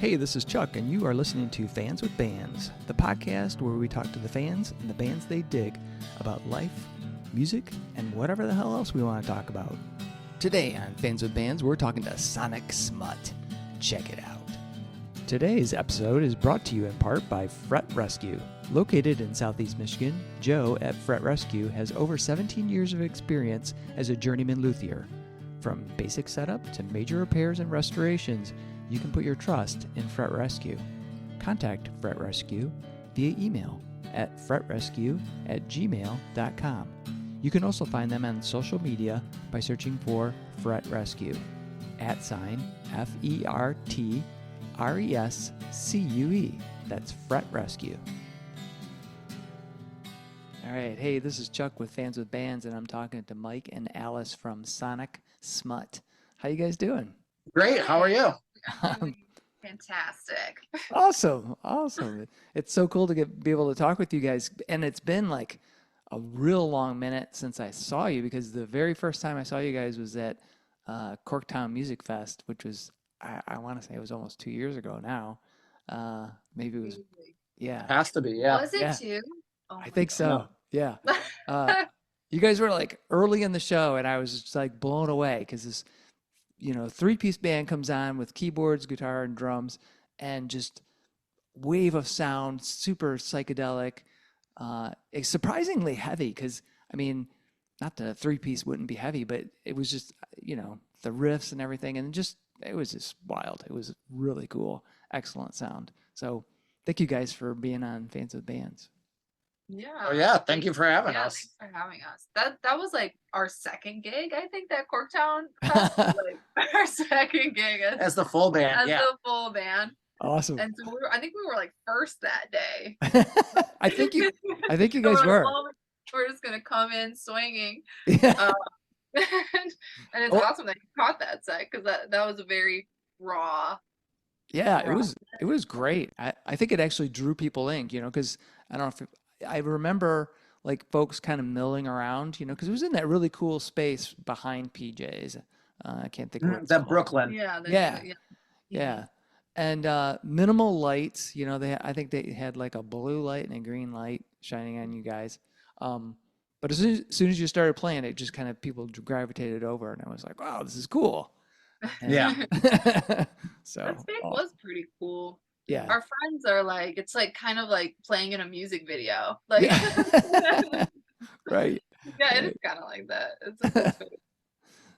Hey, this is Chuck, and you are listening to Fans with Bands, the podcast where we talk to the fans and the bands they dig about life, music, and whatever the hell else we want to talk about. Today on Fans with Bands, we're talking to Sonic Smut. Check it out. Today's episode is brought to you in part by Fret Rescue. Located in Southeast Michigan, Joe at Fret Rescue has over 17 years of experience as a journeyman luthier. From basic setup to major repairs and restorations, you can put your trust in Fret Rescue. Contact Fret Rescue via email at fretrescue@gmail.com. You can also find them on social media by searching for Fret Rescue, @FERTRESCUE. That's Fret Rescue. All right, hey, this is Chuck with Fans with Bands, and I'm talking to Mike and Alice from Sonic Smut. How you guys doing? Great. How are you? Fantastic. Awesome. It's so cool to be able to talk with you guys. And it's been like a real long minute since I saw you, because the very first time I saw you guys was at Corktown Music Fest, which was, I want to say it was almost 2 years ago now. Maybe it was, yeah. Has to be, yeah. Was it Yeah. too? Oh I my think God. so. Yeah. You guys were like early in the show, and I was just like blown away because this, three-piece band comes on with keyboards, guitar, and drums, and just wave of sound, super psychedelic. It's surprisingly heavy because, I mean, not that a three-piece wouldn't be heavy, but it was just, the riffs and everything, and it was just wild. It was really cool. Excellent sound. So thank you guys for being on Fans with Bands. Yeah. Oh yeah, thank you for having Yeah, us. thanks for having us. That was like our second gig, I think, that Corktown Fest was like our second gig As the full band, as yeah. the full band. Awesome. And so I think we were like first that day. I think you So guys we're were. like, "Oh, we're just gonna come in swinging." Yeah. And it's Well- awesome that you caught that set, because that was a very raw. Yeah, it was great. I think it actually drew people in, because I don't know if I remember like folks kind of milling around, because it was in that really cool space behind PJ's. I can't think of what it's That called. Brooklyn. Yeah. Yeah. Yeah. Yeah. And minimal lights, I think they had like a blue light and a green light shining on you guys. But as soon as you started playing, it just kind of people gravitated over, and I was like, wow, this is cool. And- Yeah. So That space awesome. was pretty cool. Yeah. Our friends are like, it's like kind of like playing in a music video. Like, Yeah. Right. yeah, it is kind of like that. It's a cool space.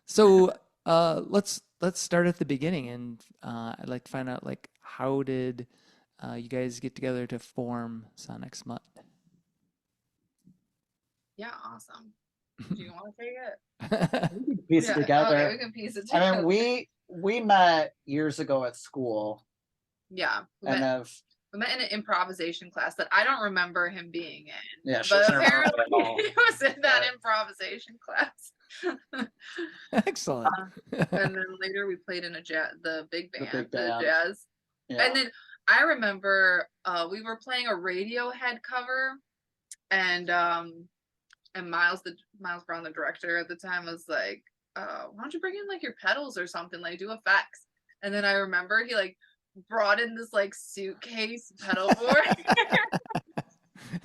So let's start at the beginning, and I'd like to find out, like, how did you guys get together to form Sonic Smut? Yeah, awesome. Do you want to take it? We can piece it together. Okay, we can piece it I together. mean, we met years ago at school, Yeah, and we met in an improvisation class that I don't remember him being in. yeah, she But doesn't remember apparently at all. he was in that Yeah. improvisation class. Excellent. And then later we played in the big band, big the band. jazz. Yeah. And then I remember we were playing a Radiohead cover, and Miles Brown, the director at the time, was like, why don't you bring in like your pedals or something, like do effects. And then I remember he like brought in this like suitcase pedal board.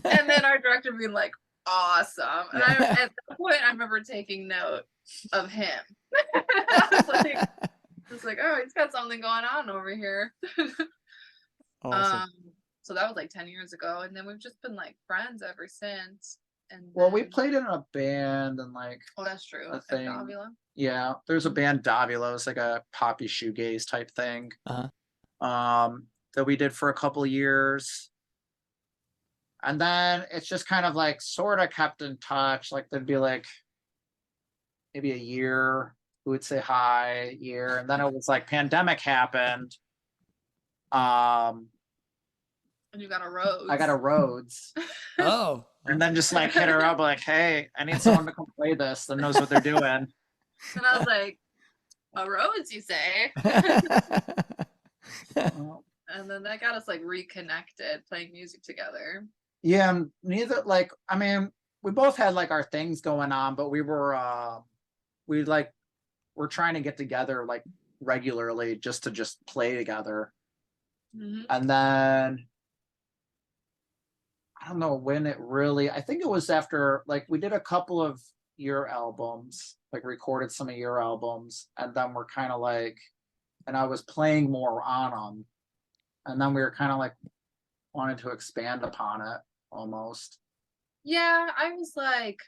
And then our director being like, awesome. And at that point I remember taking note of him. I was like, oh, he's got something going on over here. Awesome. So that was like 10 years ago, and then we've just been like friends ever since. And Well, we then- played in a band, and like, Oh, that's true. a At thing. Davila. yeah, there's a band Davila. It's like a poppy shoegaze type thing. Uh-huh. That we did for a couple of years. And then it's just kind of like sort of kept in touch. Like there'd be like maybe a year we would say hi, year, and then it was like pandemic happened. And you got a Rhodes. I got a Rhodes. Oh. And then just like hit her up like, hey, I need someone to come play this that knows what they're doing. And I was like, a Rhodes, you say? And then that got us like reconnected, playing music together. Yeah, neither, like, I mean, we both had like our things going on, but we're trying to get together like regularly just to play together. And then I don't know when it really, I think it was after, like, we did a couple of year albums, like recorded some of your albums, and then we're kind of like, and I was playing more on them, and then we were kind of like wanted to expand upon it almost. Yeah, I was like,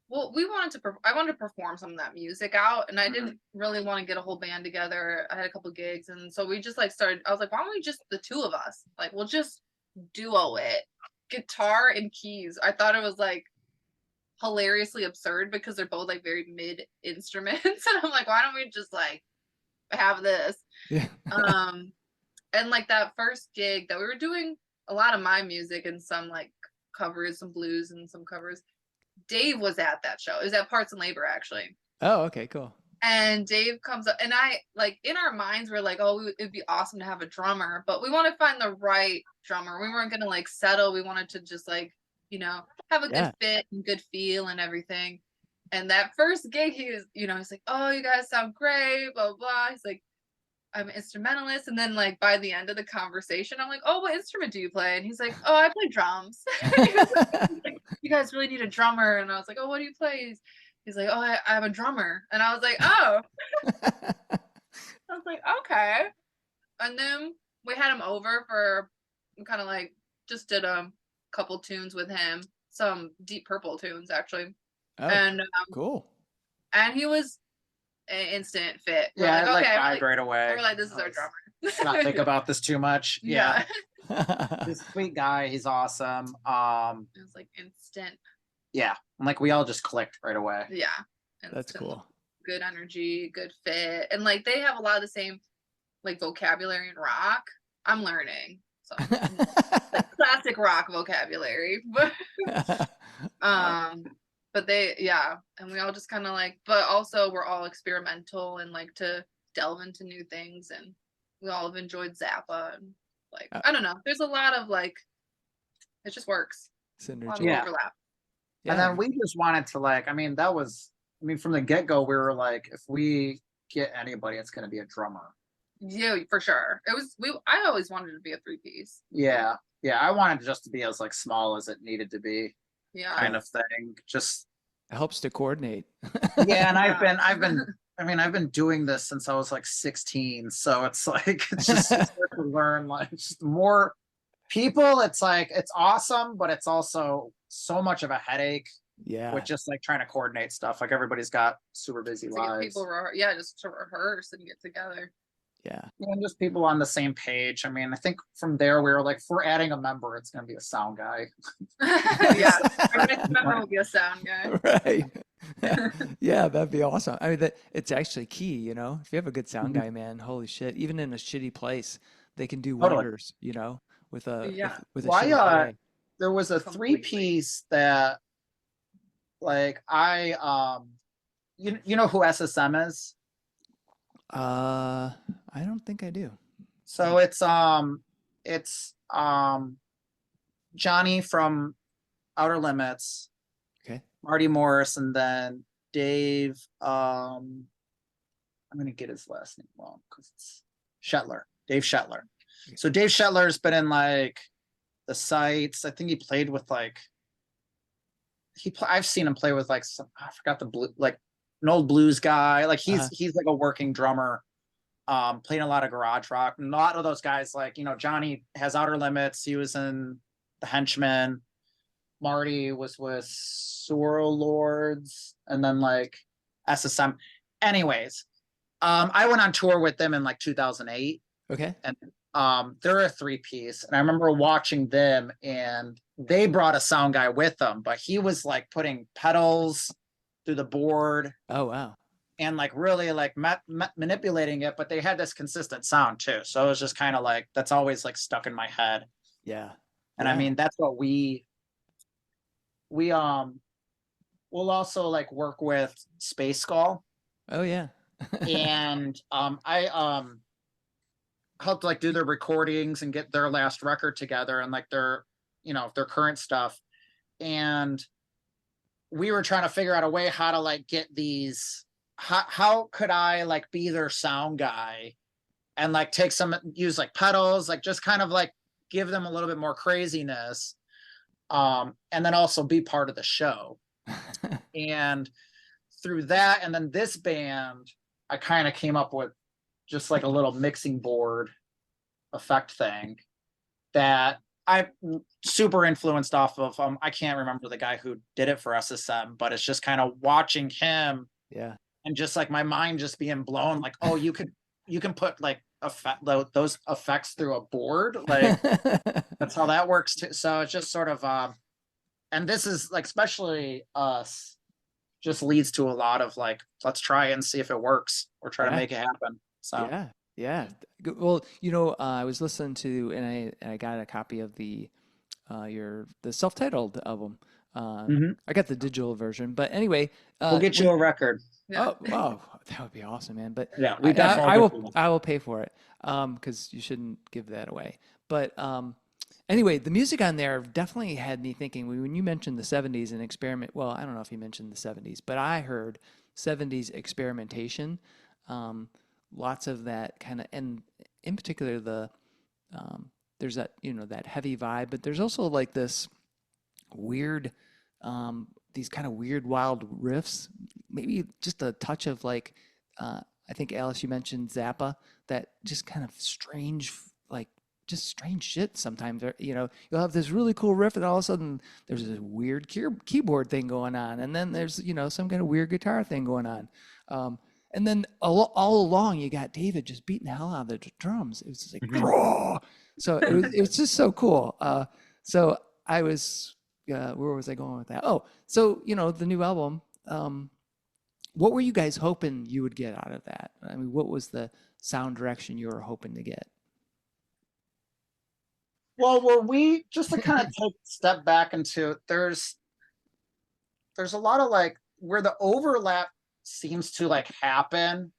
well, I wanted to perform some of that music out, and I didn't really want to get a whole band together. I had a couple gigs, and so we just like started. I was like, why don't we just the two of us? Like, we'll just duo it, guitar and keys. I thought it was like hilariously absurd because they're both like very mid instruments, and I'm like, why don't we just like have this? Yeah. And like that first gig that we were doing a lot of my music and some like covers, some blues and some covers. Dave was at that show. It was at Parts and Labor, actually. Oh, okay, cool. And Dave comes up, and I like in our minds we're like, oh, it'd be awesome to have a drummer, but we want to find the right drummer. We weren't gonna like settle. We wanted to just like, have a good fit and good feel and everything. And that first gig, he was, he's like, oh, you guys sound great, blah blah. He's like, I'm an instrumentalist. And then like by the end of the conversation, I'm like, oh, what instrument do you play? And he's like, oh, I play drums. Like, you guys really need a drummer. And I was like, oh, what do you play? He's like, oh, I have a drummer. And I was like, oh. I was like, okay. And then we had him over for kind of like just did a couple tunes with him, some Deep Purple tunes actually. Oh, and cool. And he was an instant fit. We're like, okay, right away. We're like, this is our drummer. Not think about this too much. Yeah. Yeah. He's a sweet guy. He's awesome. It was like instant. Yeah. Like we all just clicked right away. Yeah. That's cool. Good energy, good fit. And like they have a lot of the same like vocabulary in rock. I'm learning. So like classic rock vocabulary. But they, and we all just kind of like, but also we're all experimental and like to delve into new things, and we all have enjoyed Zappa and like I don't know. There's a lot of like, it just works. Synergy. A lot of overlap. Yeah. And then we just wanted to like, from the get-go, we were like, if we get anybody, it's going to be a drummer. Yeah, for sure. I always wanted to be a 3-piece. Yeah. Yeah. I wanted just to be as like small as it needed to be. Yeah. Kind of thing. Just it helps to coordinate. Yeah. And I've been doing this since I was like 16. So it's like, it's just it's hard to learn like just more people. It's like, it's awesome, but it's also so much of a headache. Yeah. With just like trying to coordinate stuff. Like everybody's got super busy lives. People just to rehearse and get together. Yeah. And just people on the same page. I mean, I think from there we were like, if we're adding a member, it's going to be a sound guy. Yeah. Our next member will be a sound guy. Right. Yeah, that'd be awesome. I mean, it's actually key, if you have a good sound guy, man, holy shit, even in a shitty place, they can do wonders, with a shitty guy. There was a 3-piece that like you know who SSM is? I don't think I do. So it's Johnny from Outer Limits. Okay. Marty Morris, and then Dave. I'm gonna get his last name wrong because it's Shetler. Dave Shetler. Okay. So Dave Shetler's been in like the Sights. I think he played with like I've seen him play with like I forgot the blue, like an old blues guy. Like he's like a working drummer. Playing a lot of garage rock. And a lot of those guys, like, Johnny has Outer Limits. He was in The Henchmen. Marty was with Sorrow Lords, and then like SSM. Anyways, I went on tour with them in like 2008. Okay. And they're a 3-piece. And I remember watching them, and they brought a sound guy with them, but he was like putting pedals through the board. Oh, wow. And like really like manipulating it, but they had this consistent sound too. So it was just kind of like, that's always like stuck in my head. Yeah. And I mean, that's what we'll also like work with Space Skull. Oh yeah. And I helped like do their recordings and get their last record together and like their current stuff. And we were trying to figure out a way how to like get these, how could I like be their sound guy and like take some, use like pedals, like just kind of like give them a little bit more craziness. And then also be part of the show. And through that, and then this band, I kind of came up with just like a little mixing board effect thing that I super influenced off of. I can't remember the guy who did it for SSM, but it's just kind of watching him. Yeah. And just like my mind just being blown, like, oh, you can put like those effects through a board. Like that's how that works too. So it's just sort of, and this is like, especially us, just leads to a lot of like, let's try and see if it works or try to make it happen. So yeah. Well, I was listening to, and I got a copy of the self-titled album. I got the digital version, but anyway, we'll get you a record. Yeah. Oh, wow, that would be awesome, man! But yeah, we definitely I will pay for it, because you shouldn't give that away. But anyway, the music on there definitely had me thinking when you mentioned the '70s and experiment. Well, I don't know if you mentioned the '70s, but I heard '70s experimentation. Lots of that kind of, and in particular there's that that heavy vibe, but there's also like this weird, these kind of weird wild riffs, maybe just a touch of like, I think Alice, you mentioned Zappa, that just kind of strange, like just strange shit sometimes. You'll have this really cool riff and all of a sudden there's this weird keyboard thing going on, and then there's some kind of weird guitar thing going on. And then all along, you got David just beating the hell out of the drums. It was just like, raw. So it was just so cool. So I was, where was I going with that? Oh, so the new album. What were you guys hoping you would get out of that? I mean, what was the sound direction you were hoping to get? Well, were we just to kind of take a step back into there's a lot of like where the overlap seems to like happen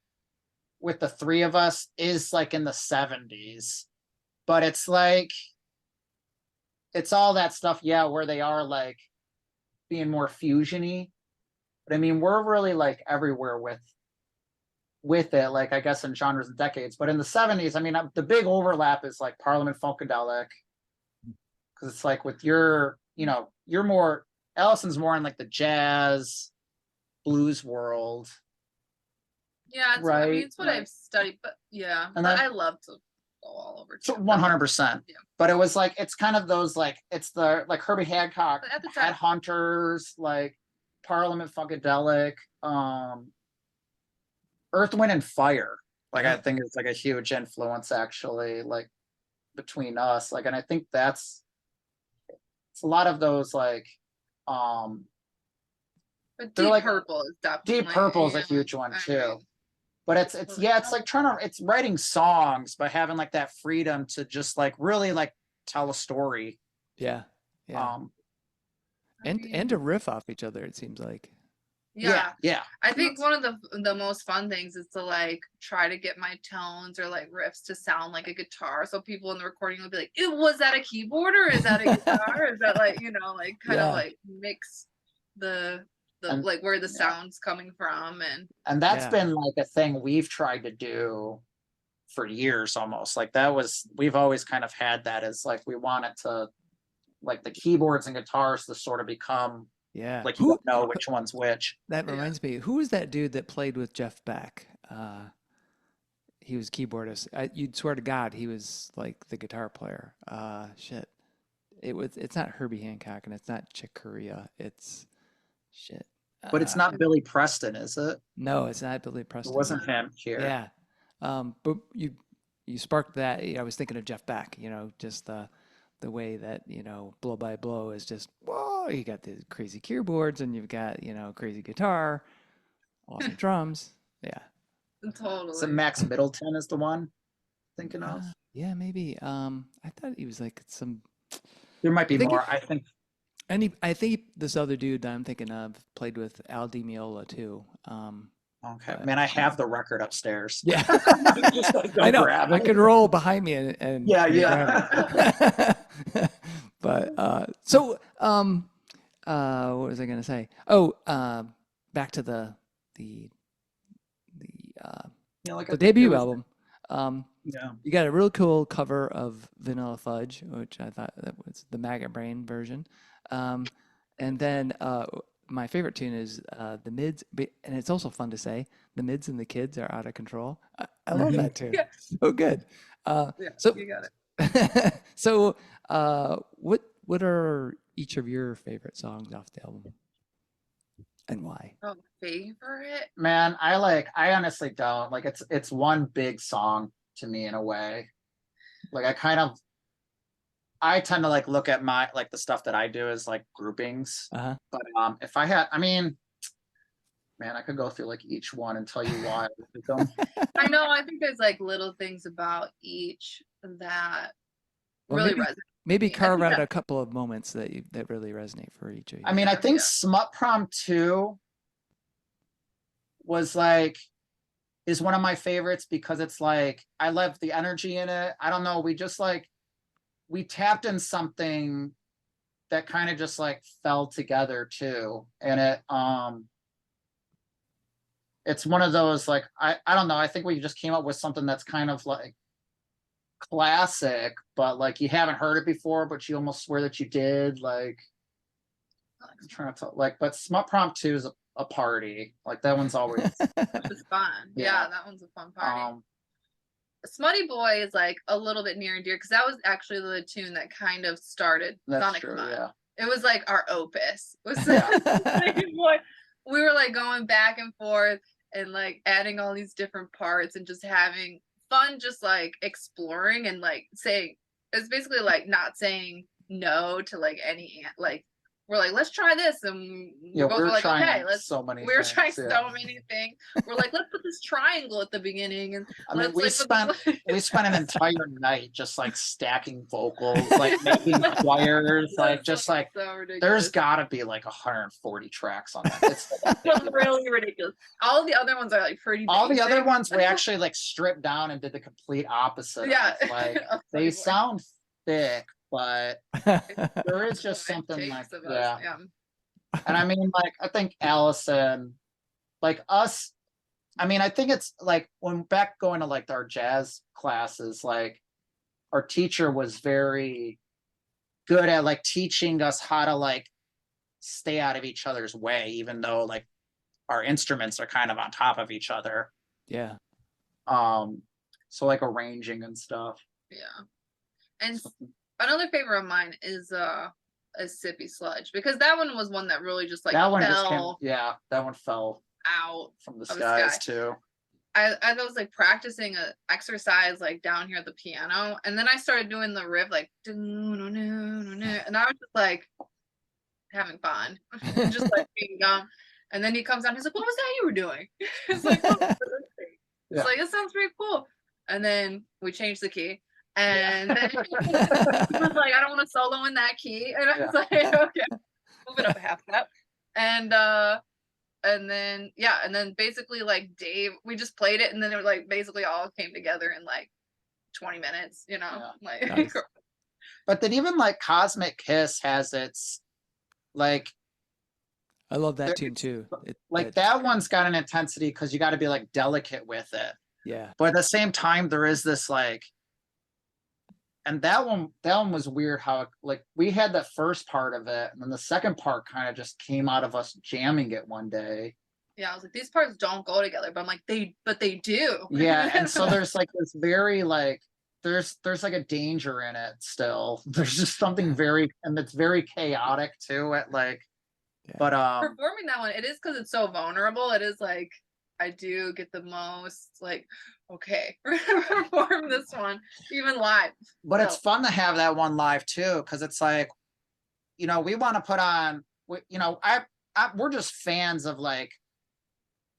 with the three of us is like in the 70s, but it's like it's all that stuff, where they are like being more fusiony, but I mean we're really like everywhere with it, like I guess in genres and decades. But in the 70s, I mean the big overlap is like Parliament Funkadelic, because it's like with you're more, Allison's more in like the jazz blues world. Yeah, right. It's what I've studied, but and I love to go all over. So 100%. Yeah. But it was like it's kind of those like it's the like Herbie Hancock, Headhunters, like Parliament Funkadelic, Earth, Wind and Fire. Like I think it's like a huge influence actually, like between us. Like, and I think it's a lot of those like but Deep Purple is definitely Deep Purple is a huge one too. But it's like it's writing songs, but having like that freedom to just like really like tell a story. Yeah. And to riff off each other, it seems like. Yeah. I think one of the most fun things is to like try to get my tones or like riffs to sound like a guitar, so people in the recording will be like, was that a keyboard or is that a guitar? Is that like like kind of like mix the like where the sound's coming from, and that's been like a thing we've tried to do for years almost. Like we've always kind of had that as like we wanted to like the keyboards and guitars to sort of become like you don't know which one's which. That reminds me, who was that dude that played with Jeff Beck? He was keyboardist. You'd swear to God he was like the guitar player. Shit. It's not Herbie Hancock and it's not Chick Corea. It's shit. But it's not Billy Preston, is it? No, it's not Billy Preston. It wasn't him here. Yeah. But you sparked that. I was thinking of Jeff Beck, just the way that, Blow by Blow is just, whoa, you got the crazy keyboards and you've got, crazy guitar, awesome drums. Yeah. Totally. So Max Middleton is the one thinking of? Yeah, maybe. I thought he was like some. There might be more, I think. And I think this other dude that I'm thinking of played with Al Di Meola too. Okay, man, I have the record upstairs. Yeah, just I know. I could roll behind me and yeah. But so what was I gonna say? Oh, back to the debut album. Yeah. You got a real cool cover of Vanilla Fudge, which I thought that was the Maggot Brain version. Um, and then my favorite tune is the mids, and it's also fun to say the mids and the kids are out of control. I love that tune. Yeah. So good. Yeah, So you got it. so what are each of your favorite songs off the album, and why? Oh, favorite? Man, I honestly don't. Like it's one big song to me in a way. Like I tend to like look at my like the stuff that I do as like groupings. Uh-huh. But if I had, I mean, man, I could go through like each one and tell you why. I know. I think there's like little things about each that Well, really maybe resonate. maybe with me. I carve think out that- a couple of moments that really resonate for each of you. I mean, I think Yeah. Smut Prom 2 was like is one of my favorites because it's like I love the energy in it. I don't know, we just like we tapped in something that kind of just like fell together too. And it's one of those like I don't know, I think we just came up with something that's kind of like classic, but like you haven't heard it before, but you almost swear that you did. Like I'm trying to like, but Smut Prom 2 is a party. Like that one's always It's fun. Yeah. Yeah, that one's a fun party. um Smutty Boy is like a little bit near and dear because that was actually the tune that kind of started that's Sonic true, Smut. yeah. It was like our opus. Was Yeah. Smutty Boy. We were like going back and forth and like adding all these different parts and just having fun, just like exploring and like saying it's basically like not saying no to like any like we're like let's try this and Yeah, both we're were like trying okay let's so many we were things, trying yeah. so many things. We're like let's put this triangle at the beginning and I mean, let's like put we spent an entire night just like stacking vocals, like making choirs, like just like so ridiculous. there's gotta be like 140 tracks on that. It's ridiculous. really ridiculous. All the other ones are like pretty All the other basic. ones we actually like stripped down and did the complete opposite. Yeah. Of. Like Of they Smutty Boy. sound thick, but there is just What it something takes like of us, yeah. And I mean, like I think Allison, like us. I mean, I think it's like when back going to like our jazz classes, like our teacher was very good at like teaching us how to like stay out of each other's way, even though like our instruments are kind of on top of each other. Yeah. So like arranging and stuff. Yeah. And another favorite of mine is a Sippy Sludge because that one was one that really just like that one fell just came, yeah, that one fell out from the of the skies sky. too. I was like practicing a exercise like down here at the piano, and then I started doing the riff like, and I was just like having fun, just like being dumb. And then he comes down, he's like, "What was that you were doing?" It's like, "Oh, it's Yeah. like it sounds pretty cool." And then we changed the key, and then he was like, "I don't want to solo in that key," and I was like, "Okay, move it up a half step." And then yeah, and then basically like Dave, we just played it, and then it was like basically all came together in like 20 minutes, you know, Yeah. like. Nice. But then even like Cosmic Kiss has its like I love that There- tune too. like that one's got an intensity because you got to be like delicate with it. Yeah. But at the same time, there is this like, and that one was weird how like we had the first part of it, and then the second part kind of just came out of us jamming it one day. Yeah, I was like, these parts don't go together, but I'm like, they do. Yeah, and so there's like this very like there's like a danger in it still. There's just something very and it's very chaotic too. At like, Yeah. but Performing that one, it is because it's so vulnerable. It is like I do get the most like, okay, we're gonna perform this one even live. but it's So, fun to have that one live too because it's like, you know, we want to put on, you know, we're just fans of like,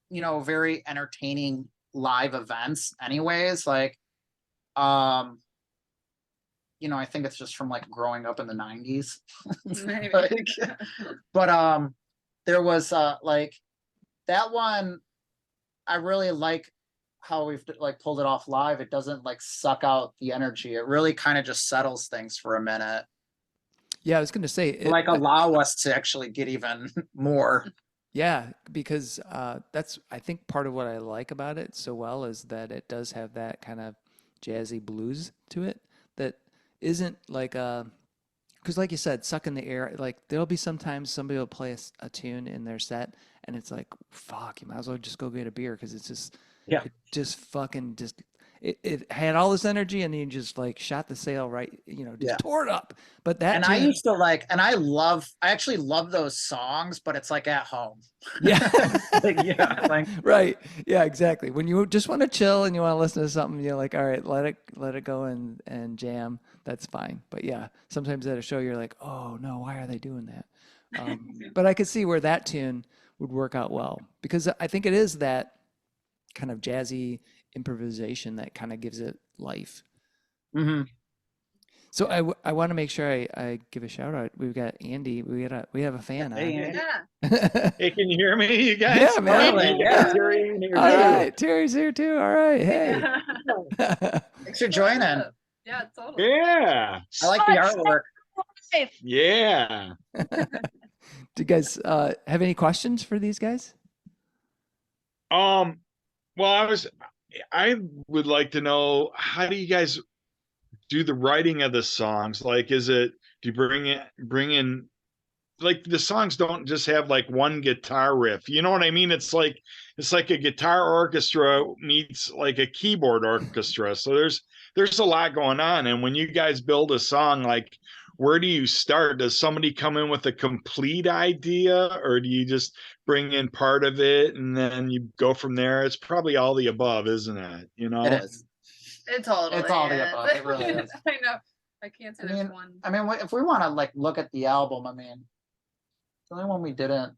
you know, very entertaining live events anyways. Like, you know, I think it's just from like growing up in the 90s. maybe. Like, but there was like that one, I really like how we've like pulled it off live. It doesn't like suck out the energy. It really kind of just settles things for a minute. Yeah, I was going to say Like allow us to actually get even more. yeah, because that's I think part of what I like about it so well is that it does have that kind of jazzy blues to it that isn't like because like you said, suck in the air. Like there'll be sometimes somebody will play a tune in their set, and it's like, fuck, you might as well just go get a beer because it's just, Yeah. it just fucking just. It had all this energy, and then you just like shot the sail right, just tore it up. But that And I used to and I actually love those songs, but it's like at home. Yeah. Right. Yeah, exactly. When you just want to chill and you want to listen to something, you're like, all right, let it go and jam. That's fine. But yeah, sometimes at a show you're like, oh no, why are they doing that? But I could see where that tune would work out well because I think it is that kind of jazzy improvisation that kind of gives it life. Mm-hmm. So I want to make sure I give a shout out. We've got Andy. We have a fan. Hey, Yeah. Hey, can you hear me, you guys? Yeah, man. Yeah. Terry here. All right, Terry's here too. All right, hey. Thanks for joining. Yeah, totally. Yeah. I like the artwork. Yeah. Do you guys have any questions for these guys? Well, I would like to know, how do you guys do the writing of the songs? Like, do you bring in, like, the songs don't just have like one guitar riff, you know what I mean? It's like a guitar orchestra meets like a keyboard orchestra. So there's a lot going on. And when you guys build a song, like, where do you start? Does somebody come in with a complete idea, or do you just bring in part of it and then you go from there? It's probably all the above, isn't it? It is. It's all the above. It really is. I know. I can't say there's one. I mean, if we want to like look at the album, I mean, the only one we didn't.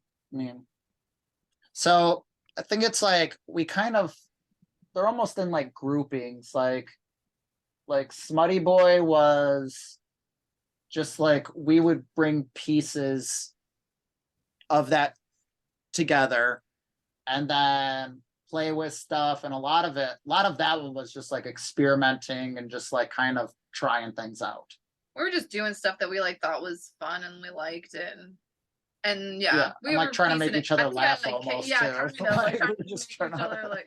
So I think it's like they're almost in like groupings. Like Smutty Boy was just like we would bring pieces of that together and then play with stuff, and a lot of that one was just like experimenting and just like kind of trying things out. We were just doing stuff that we like thought was fun and we liked it, and Yeah, we like were trying to make each other laugh like, almost yeah, too. like trying we're to just make trying each to other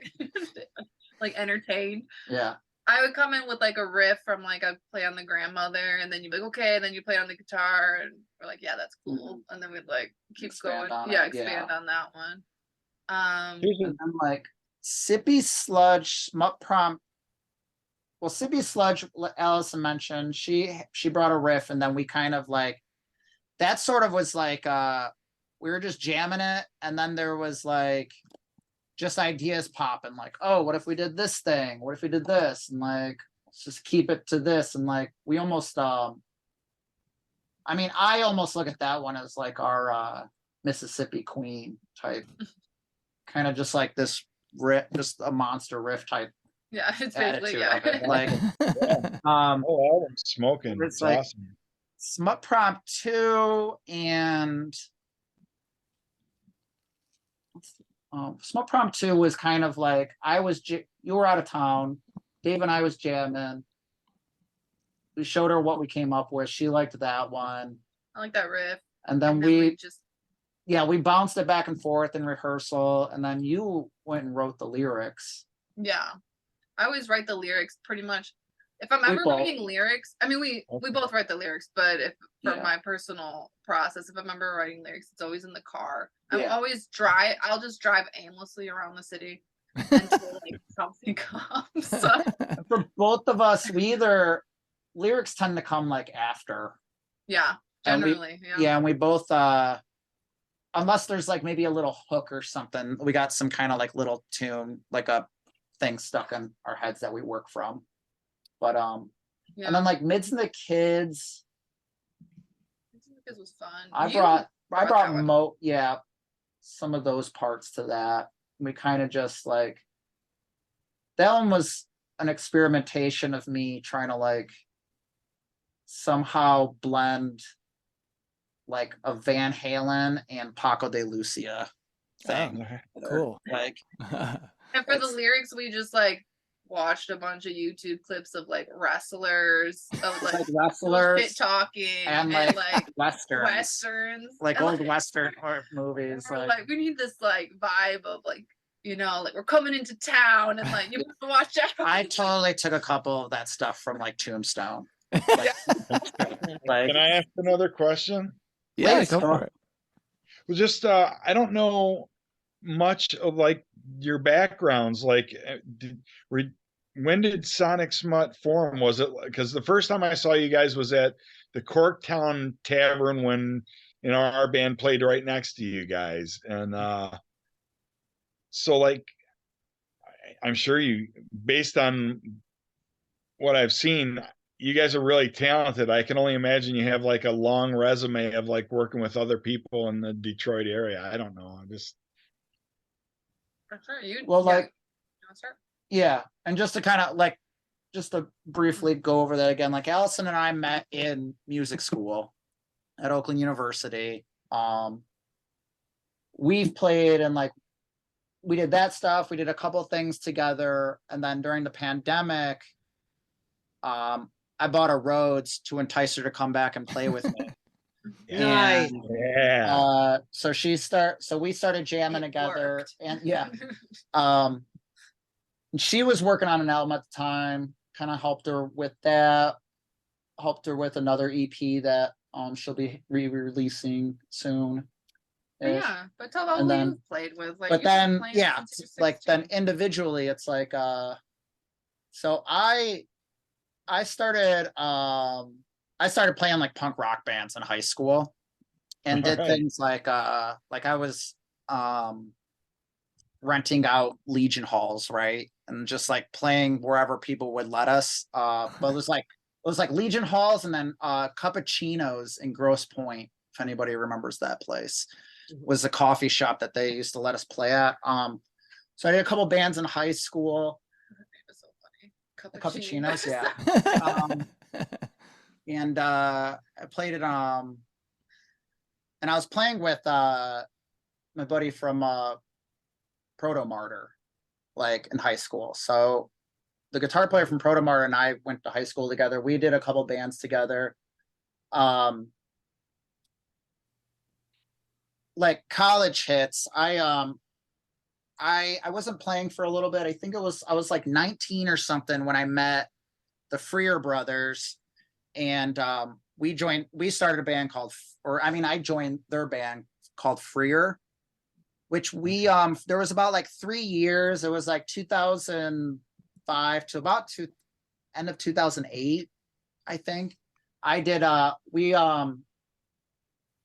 like entertained. Yeah. I would come in with like a riff from like I'd play on the grandmother, and then you'd be like, okay, and then you play on the guitar, and we're like, yeah, that's cool. And then we'd like keep Expand going. on Yeah, it, expand on that one. And then like Sippy Sludge Smut Prompt. Well, Sippy Sludge, Alison mentioned, she brought a riff, and then we kind of like that sort of was like we were just jamming it, and then there was like just ideas popping, like, oh, what if we did this thing? What if we did this? And like, let's just keep it to this. And like, we almost, I almost look at that one as like our Mississippi Queen type, kind of just like this riff, just a monster riff type. Yeah, it's basically, yeah. Of it. Like, I'm smoking. It's like awesome. Smut Prompt 2 and Smut Prompt 2 was kind of like you were out of town, Dave and I was jamming. We showed her what we came up with. She liked that one. I like that riff. And then we bounced it back and forth in rehearsal, and then you went and wrote the lyrics. Yeah, I always write the lyrics pretty much. If I'm ever writing lyrics, I mean, we both write the lyrics, but for my personal process, if I'm ever writing lyrics, it's always in the car. I'll just drive aimlessly around the city until like something comes. For both of us, lyrics tend to come like after. Yeah, generally. And we both unless there's like maybe a little hook or something, we got some kind of like little tune, like a thing stuck in our heads that we work from. But and then like Mids and the Kids. Mids and the Kids was fun. I brought some of those parts to that. We kind of just like that one was an experimentation of me trying to like somehow blend like a Van Halen and Paco de Lucia thing. Cool. Like, and for the lyrics, we just like watched a bunch of YouTube clips of like wrestlers, of like shit talking and like westerns, like and, old Western movies. Like we need this like vibe of like you know, like we're coming into town and like you have to watch out. I totally took a couple of that stuff from like Tombstone. Like, Can I ask another question? Yeah, Please, go go. for it. Well, just I don't know much of like your backgrounds. Like, when did Sonic Smut form? Was it because the first time I saw you guys was at the Corktown Tavern when our band played right next to you guys, and so like I'm sure you, based on what I've seen, you guys are really talented. I can only imagine you have like a long resume of like working with other people in the Detroit area. I don't know. I'm just For sure. You Well, yeah. like, You wanna start? yeah, and just to kind of like, just to briefly go over that again, like Allison and I met in music school at Oakland University. We've played and like we did that stuff. We did a couple of things together, and then during the pandemic, I bought a Rhodes to entice her to come back and play with me. Nice. And yeah. so we started jamming It together, worked. and yeah. She was working on an album at the time, kind of helped her with that, helped her with another EP that she'll be re-releasing soon. But yeah, but tell about And who then- you've played with. Like, But you've been then playing yeah, since you were like then 16. individually it's like so I started playing like punk rock bands in high school and did Alright. things like I was renting out Legion halls, right? And just like playing wherever people would let us. But it was like Legion halls and then Cappuccinos in Grosse Pointe, if anybody remembers that place. Was a coffee shop that they used to let us play at. So I did a couple bands in high school. It was so funny. The Cappuccinos, yeah. And I played it and I was playing with my buddy from Proto Martyr, like in high school. So the guitar player from Proto Martyr and I went to high school together. We did a couple bands together. Like college hits, I wasn't playing for a little bit. I think I was like 19 or something when I met the Freer brothers, and we started a band called, I joined their band called Freer, which we there was about like 3 years. It was like 2005 to about end of 2008, I think. We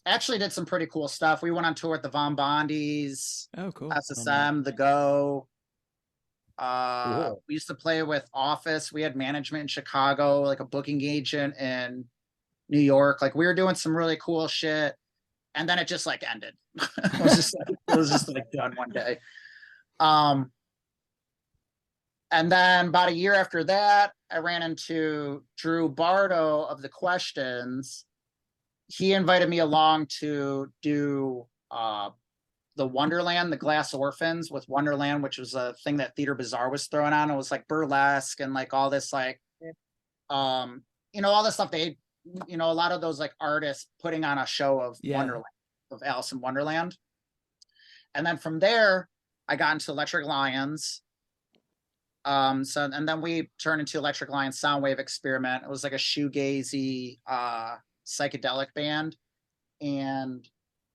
actually did some pretty cool stuff. We went on tour with the Von Bondies, Oh, cool. SSM, The Go. Cool. We used to play with Office. We had management in Chicago, like a booking agent in New York. Like we were doing some really cool shit. And then it just like ended. It was just like done one day. And then about a year after that, I ran into Drew Bardo of The Questions. He invited me along to do the Wonderland, the Glass Orphans with Wonderland, which was a thing that Theater Bizarre was throwing on. It was like burlesque and like all this like, all this stuff a lot of those like artists putting on a show of Wonderland, of Alice in Wonderland. And then from there, I got into Electric Lions. And then we turned into Electric Lions Soundwave Experiment. It was like a shoegazy psychedelic band, and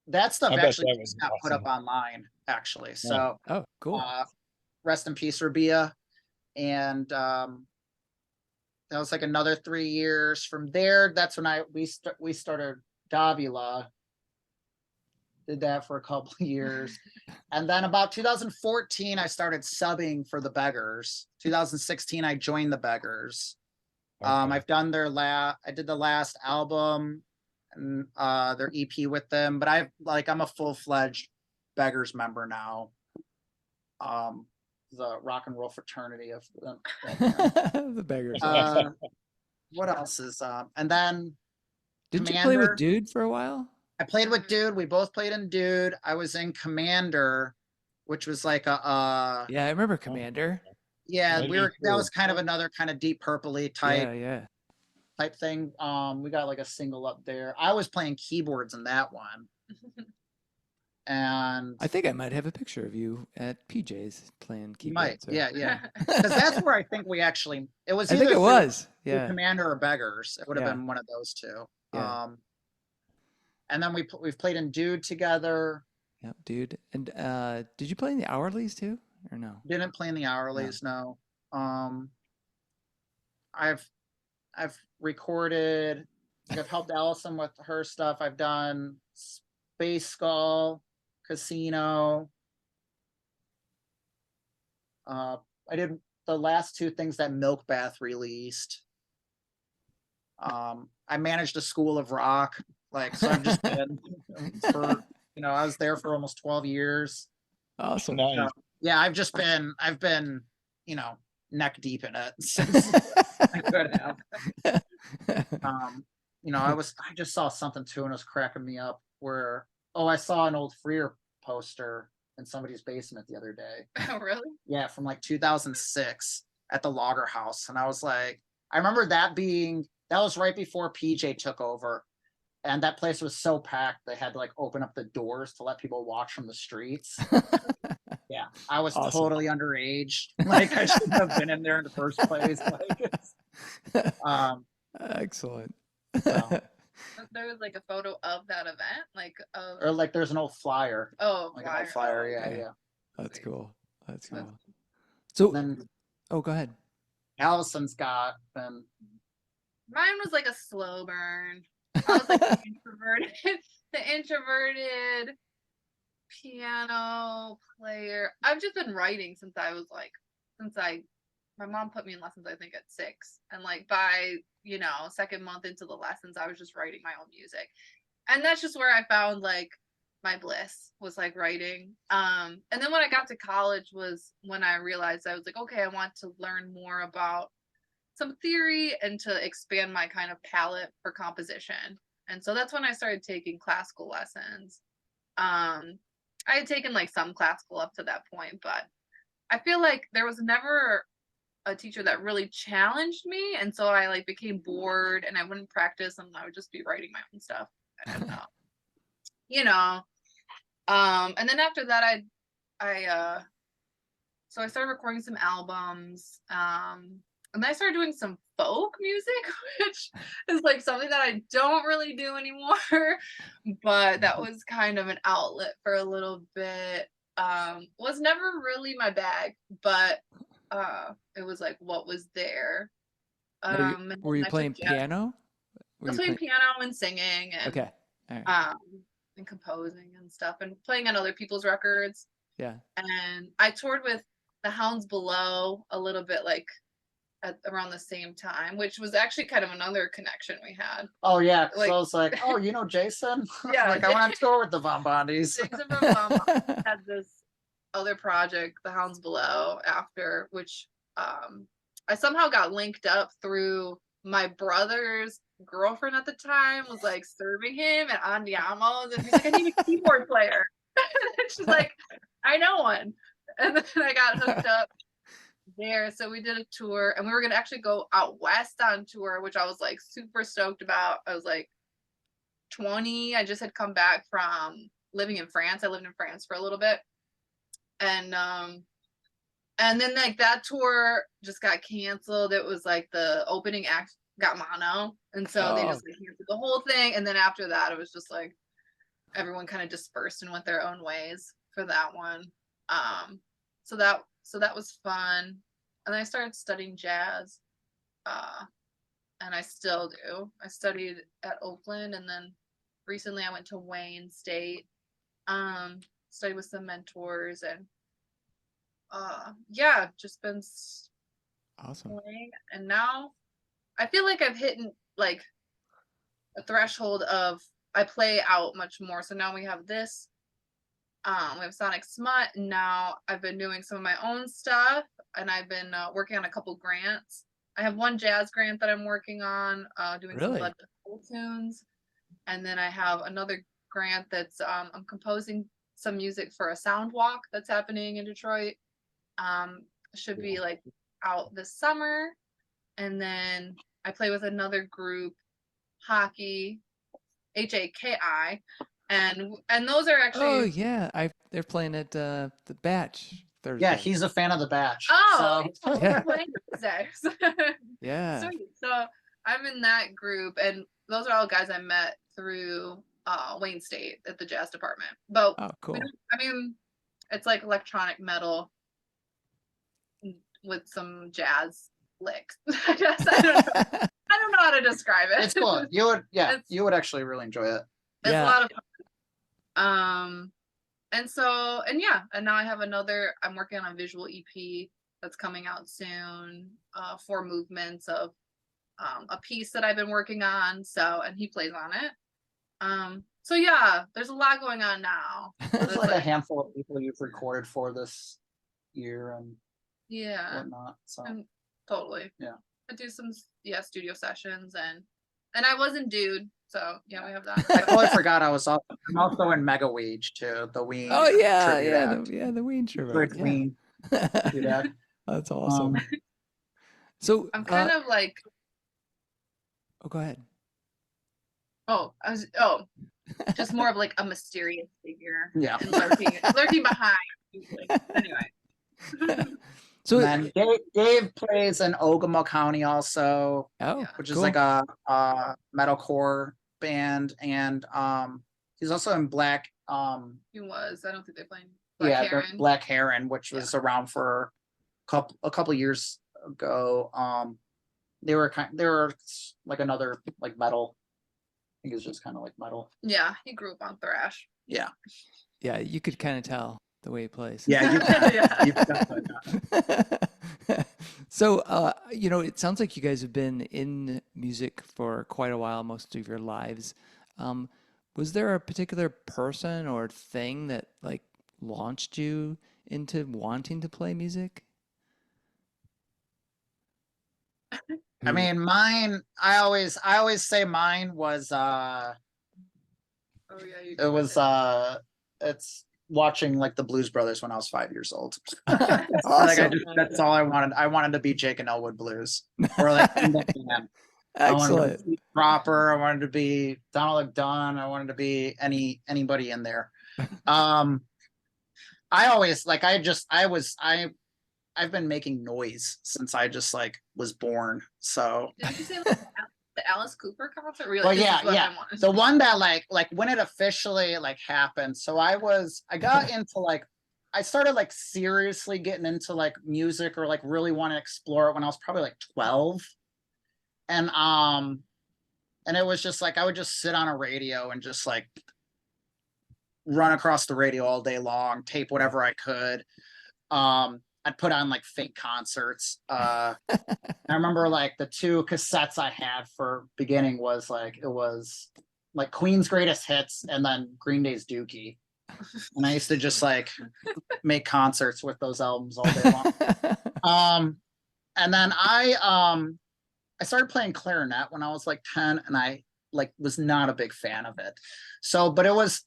that stuff actually just got put up online actually. So oh, cool. Rest in peace, Rabia. And that was like another 3 years. From there, that's when we started Davila. Did that for a couple of years. And then about 2014, I started subbing for the Beggars. 2016, I joined the Beggars. Okay. I've done I did the last album and their EP with them, but I'm a full-fledged Beggars member now. The rock and roll fraternity of The Beggars. what else is and then Didn't you play with Commander. Dude for a while? I played with Dude. We both played in Dude. I was in Commander, which was like a Yeah, I remember Commander. yeah, I do that too. was kind of another kind of Deep Purple-y type Yeah. thing. We got like a single up there. I was playing keyboards in that one. And I think I might have a picture of you at PJ's playing you might, keyboards. Or... yeah. Because that's where I think we actually, it was I either think it through was. Yeah. Commander or Beggars. It would have Yeah. been one of those two. Yeah. And then we've played in Dude together. Yep, dude. And did you play in the hourlies too, or no? Didn't play in the hourlies, no. I've recorded, I've helped Allison with her stuff. I've done Space Skull, Casino. I did the last two things that Milk Bath released. I managed a School of Rock, like, so I've just been for, I was there for almost 12 years. Awesome. Nice. So, yeah, I've been, neck deep in it since I could have. I just saw something too, and it was cracking me up where, I saw an old Freer poster in somebody's basement the other day. Oh, really? Yeah, from like 2006 at the Logger House. And I was like, I remember that was right before PJ took over. And that place was so packed, they had to like open up the doors to let people watch from the streets. Yeah, I was Awesome. totally underage. Like, I shouldn't have been in there in the first place. Excellent. So. There was like a photo of that event, like of. Or like there's an old flyer. Oh, Like an old flyer, yeah, Okay. yeah. That's cool. That's cool. That's- So, Then go ahead. Allison's got been. Mine was like a slow burn. I was like the introverted piano player. I've just been writing since my mom put me in lessons, I think at 6. And like by, second month into the lessons, I was just writing my own music. And that's just where I found like my bliss, was like writing. And then when I got to college was when I realized, I was like, okay, I want to learn more about some theory and to expand my kind of palette for composition. And so that's when I started taking classical lessons. I had taken like some classical up to that point, but I feel like there was never a teacher that really challenged me, and so I like became bored and I wouldn't practice and I would just be writing my own stuff. And, and then after that so I started recording some albums, and then I started doing some folk music, which is like something that I don't really do anymore, but that was kind of an outlet for a little bit. Was never really my bag, but it was like what was there. Were you playing piano? I was playing piano and singing and okay. All right. And composing and stuff and playing on other people's records. Yeah. And I toured with the Hounds Below a little bit, like at around the same time, which was actually kind of another connection we had. Oh yeah, Like, so I was like, Jason? Yeah. Like, I went on tour with the Von Bondies. Jason from Mom had this other project, the Hounds Below, after which I somehow got linked up through my brother's girlfriend at the time, was like serving him at Andiamo's, and he's like, I need a keyboard player. And she's like, I know one. And then I got hooked up there. So we did a tour, and we were gonna actually go out west on tour, which I was like super stoked about. I was like 20. I just had come back from living in France. I lived in France for a little bit. And then like that tour just got canceled. It was like the opening act got mono, and so they just like canceled the whole thing. And then after that, it was just like everyone kind of dispersed and went their own ways for that one. So that was fun. And then I started studying jazz, and I still do. I studied at Oakland, and then recently I went to Wayne State, studied with some mentors, and just been awesome. playing. And now I feel like I've hit like a threshold of I play out much more. So now we have this. We have Sonic Smut, and now I've been doing some of my own stuff, and I've been working on a couple grants. I have one jazz grant that I'm working on, doing some Blood Bowl tunes, and then I have another grant that's I'm composing some music for a sound walk that's happening in Detroit. Should be like out this summer, and then I play with another group, Hockey, HAKI, and those are actually. Oh yeah, they're playing at the Batch Thursday. Yeah, he's a fan of the Batch. Oh, So. Yeah. playing Tuesday. Yeah. Sweet. So I'm in that group, and those are all guys I met through Wayne State at the jazz department. But Oh, cool. I mean, it's like electronic metal with some jazz licks. I guess I don't know. I don't know how to describe it. It's cool. You would actually really enjoy it. It's Yeah. a lot of fun. And now I have I'm working on a visual EP that's coming out soon, 4 movements of a piece that I've been working on. And he plays on it. So yeah, there's a lot going on now. There's like a handful of people you've recorded for this year and Yeah. whatnot. So Totally. Yeah. I do some studio sessions and I was in Dude. So yeah, we have that. I totally forgot I'm also in Mega Weege too. The Ween. Oh yeah, tribute act. the Ween tribute. Great Yeah. Ween tribute act. That's awesome. Um, So I'm kind of like, oh, go ahead. just more of like a mysterious figure. Yeah. And lurking behind. Usually. Anyway. So and then Dave plays in Ogama County also, oh, which is cool. like a metalcore band, and he's also in Black. He was. I don't think they played Black Heron, which was around for a couple years ago. They were like another like metal. I think it's just kind of like metal. Yeah, he grew up on thrash. Yeah. Yeah, you could kind of tell the way he plays. Yeah, you Yeah. you definitely. So, it sounds like you guys have been in music for quite a while, most of your lives. Was there a particular person or thing that like launched you into wanting to play music? I mean, mine. I always say mine was. Oh yeah, It was. It's watching like the Blues Brothers when I was 5 years old. Awesome. That's all I wanted. I wanted to be Jake and Elwood Blues, or like in the band. I wanted to Excellent. be Proper. I wanted to be Donald McDunn. I wanted to be anybody in there. I always like. I've been making noise since I just like was born. So. Did you say like, the Alice Cooper concert? Really? Well, This is yeah, what yeah. I wanted. The one that like when it officially like happened. So I got into like, I started like seriously getting into like music or like really want to explore it when I was probably like 12. And it was just like, I would just sit on a radio and just like run across the radio all day long, tape whatever I could. I'd put on like fake concerts. I remember like the 2 cassettes I had for beginning was like, it was like Queen's Greatest Hits and then Green Day's Dookie. And I used to just like make concerts with those albums all day long. And then I started playing clarinet when I was like 10, and I like was not a big fan of it. So, but it was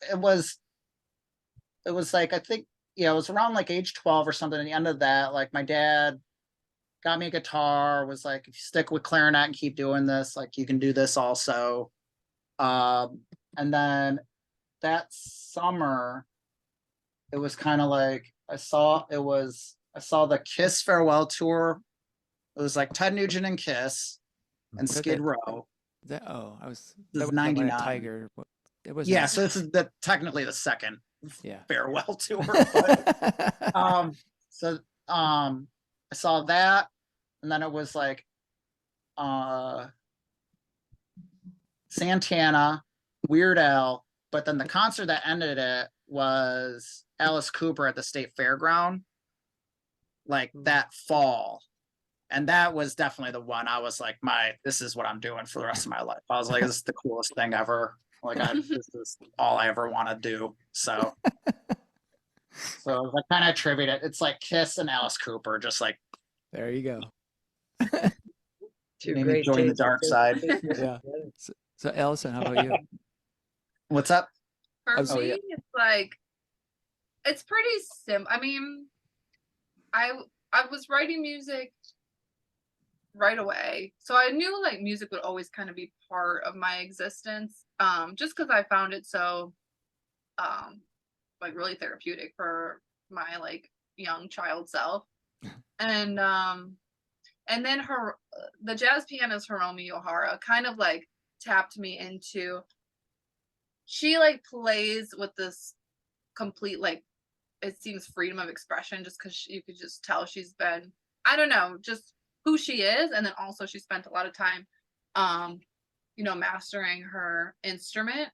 like, I think, yeah, it was around like age 12 or something. At the end of that, like my dad got me a guitar, was like, if you stick with clarinet and keep doing this, like you can do this also. And then that summer, it was kind of like, I saw the Kiss farewell tour. It was like Ted Nugent and Kiss and Skid Row. I was. This is that was like 99. Tiger. It was. Yeah, so this is technically the second farewell tour. But, I saw that, and then it was like Santana, Weird Al, but then the concert that ended it was Alice Cooper at the State Fairground, like that fall. And that was definitely the one I was like, this is what I'm doing for the rest of my life. I was like, this is the coolest thing ever. Like, this is all I ever want to do. So I kind of attribute it. It's like Kiss and Alice Cooper, just like. There you go. Maybe join the dark side. Yeah. So Alison, how about you? What's up? For me, it's like, it's pretty simple. I mean, I was writing music right away, so I knew like music would always kind of be part of my existence, just because I found it so like really therapeutic for my like young child self. And then the jazz pianist Hiromi Ohara kind of like tapped me into, she like plays with this complete like, it seems freedom of expression, just because you could just tell she's been, I don't know, just who she is. And then also she spent a lot of time mastering her instrument.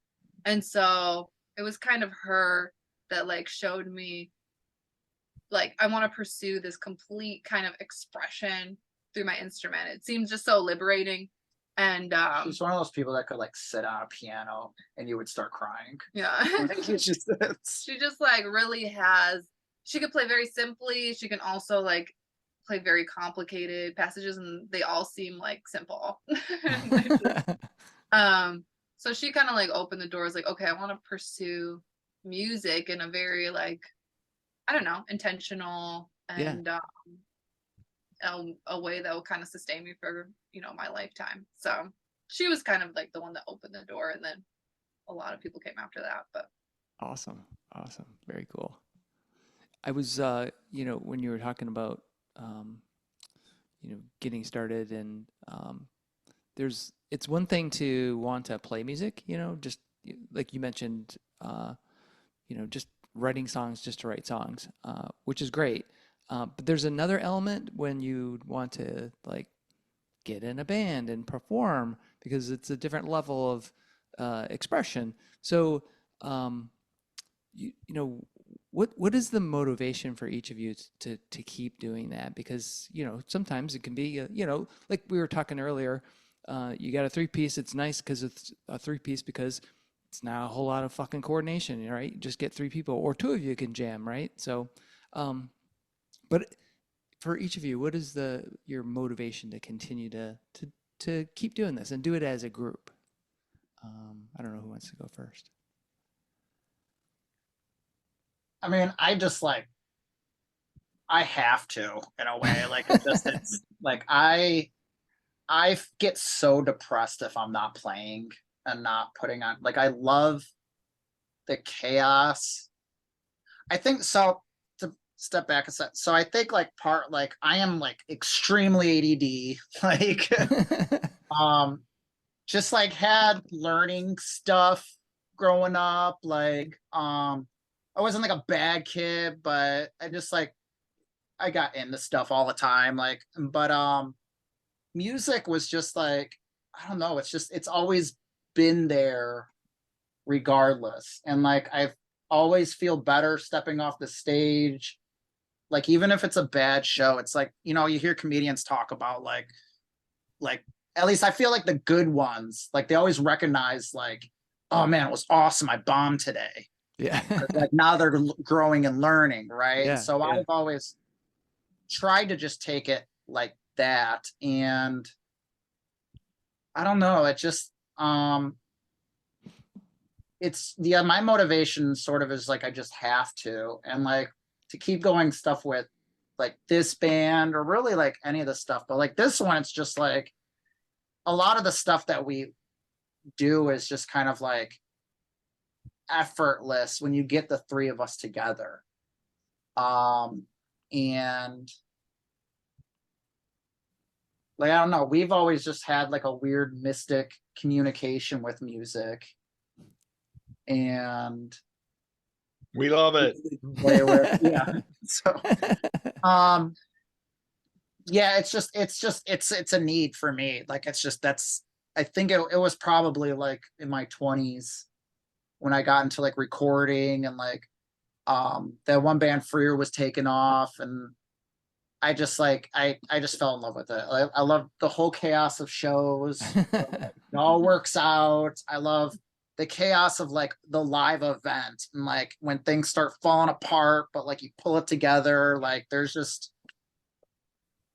And so it was kind of her that like showed me like I want to pursue this complete kind of expression through my instrument. It seems just so liberating. And she's one of those people that could like sit on a piano and you would start crying. yeah. She just like really has, she could play very simply. She can also like play very complicated passages, and they all seem like simple. So she kind of like opened the doors, like, okay, I want to pursue music in a very like, I don't know, intentional and a way that will kind of sustain me for my lifetime. So she was kind of like the one that opened the door, and then a lot of people came after that. But awesome, very cool. I was when you were talking about getting started, and it's one thing to want to play music, just like you mentioned, just writing songs just to write songs, which is great. But there's another element when you want to like get in a band and perform, because it's a different level of expression. So, what is the motivation for each of you to keep doing that? Because sometimes it can be like we were talking earlier. You got a 3-piece. It's nice because it's a 3-piece because it's not a whole lot of fucking coordination, right? You just get 3 people, or 2 of you can jam, right? So, but for each of you, what is your motivation to continue to keep doing this and do it as a group? I don't know who wants to go first. I mean, I just like, I have to in a way. Like it's like I get so depressed if I'm not playing and not putting on. Like I love the chaos. I think so. To step back a sec, so I think like I am like extremely ADD. Like just like had learning stuff growing up. Like I wasn't like a bad kid, but I just like I got into stuff all the time. Like, but music was just like, I don't know, it's always been there regardless. And like I've always feel better stepping off the stage. Like even if it's a bad show, it's like, you hear comedians talk about like at least I feel like the good ones, like they always recognize like, oh man, it was awesome, I bombed today. Yeah. Like now they're growing and learning, right? Yeah, So I've always tried to just take it like that. And I don't know, it just it's my motivation sort of is like I just have to, and like to keep going stuff with like this band, or really like any of the stuff, but like this one, it's just like a lot of the stuff that we do is just kind of like effortless when you get the 3 of us together. And like I don't know, we've always just had like a weird mystic communication with music, and we love it. Yeah. So yeah, it's a need for me. Like I think it was probably like in my 20s when I got into like recording, and like that one band Freer was taken off, and I just like I just fell in love with it. I love the whole chaos of shows. It all works out. I love the chaos of like the live event, and like when things start falling apart, but like you pull it together. Like there's just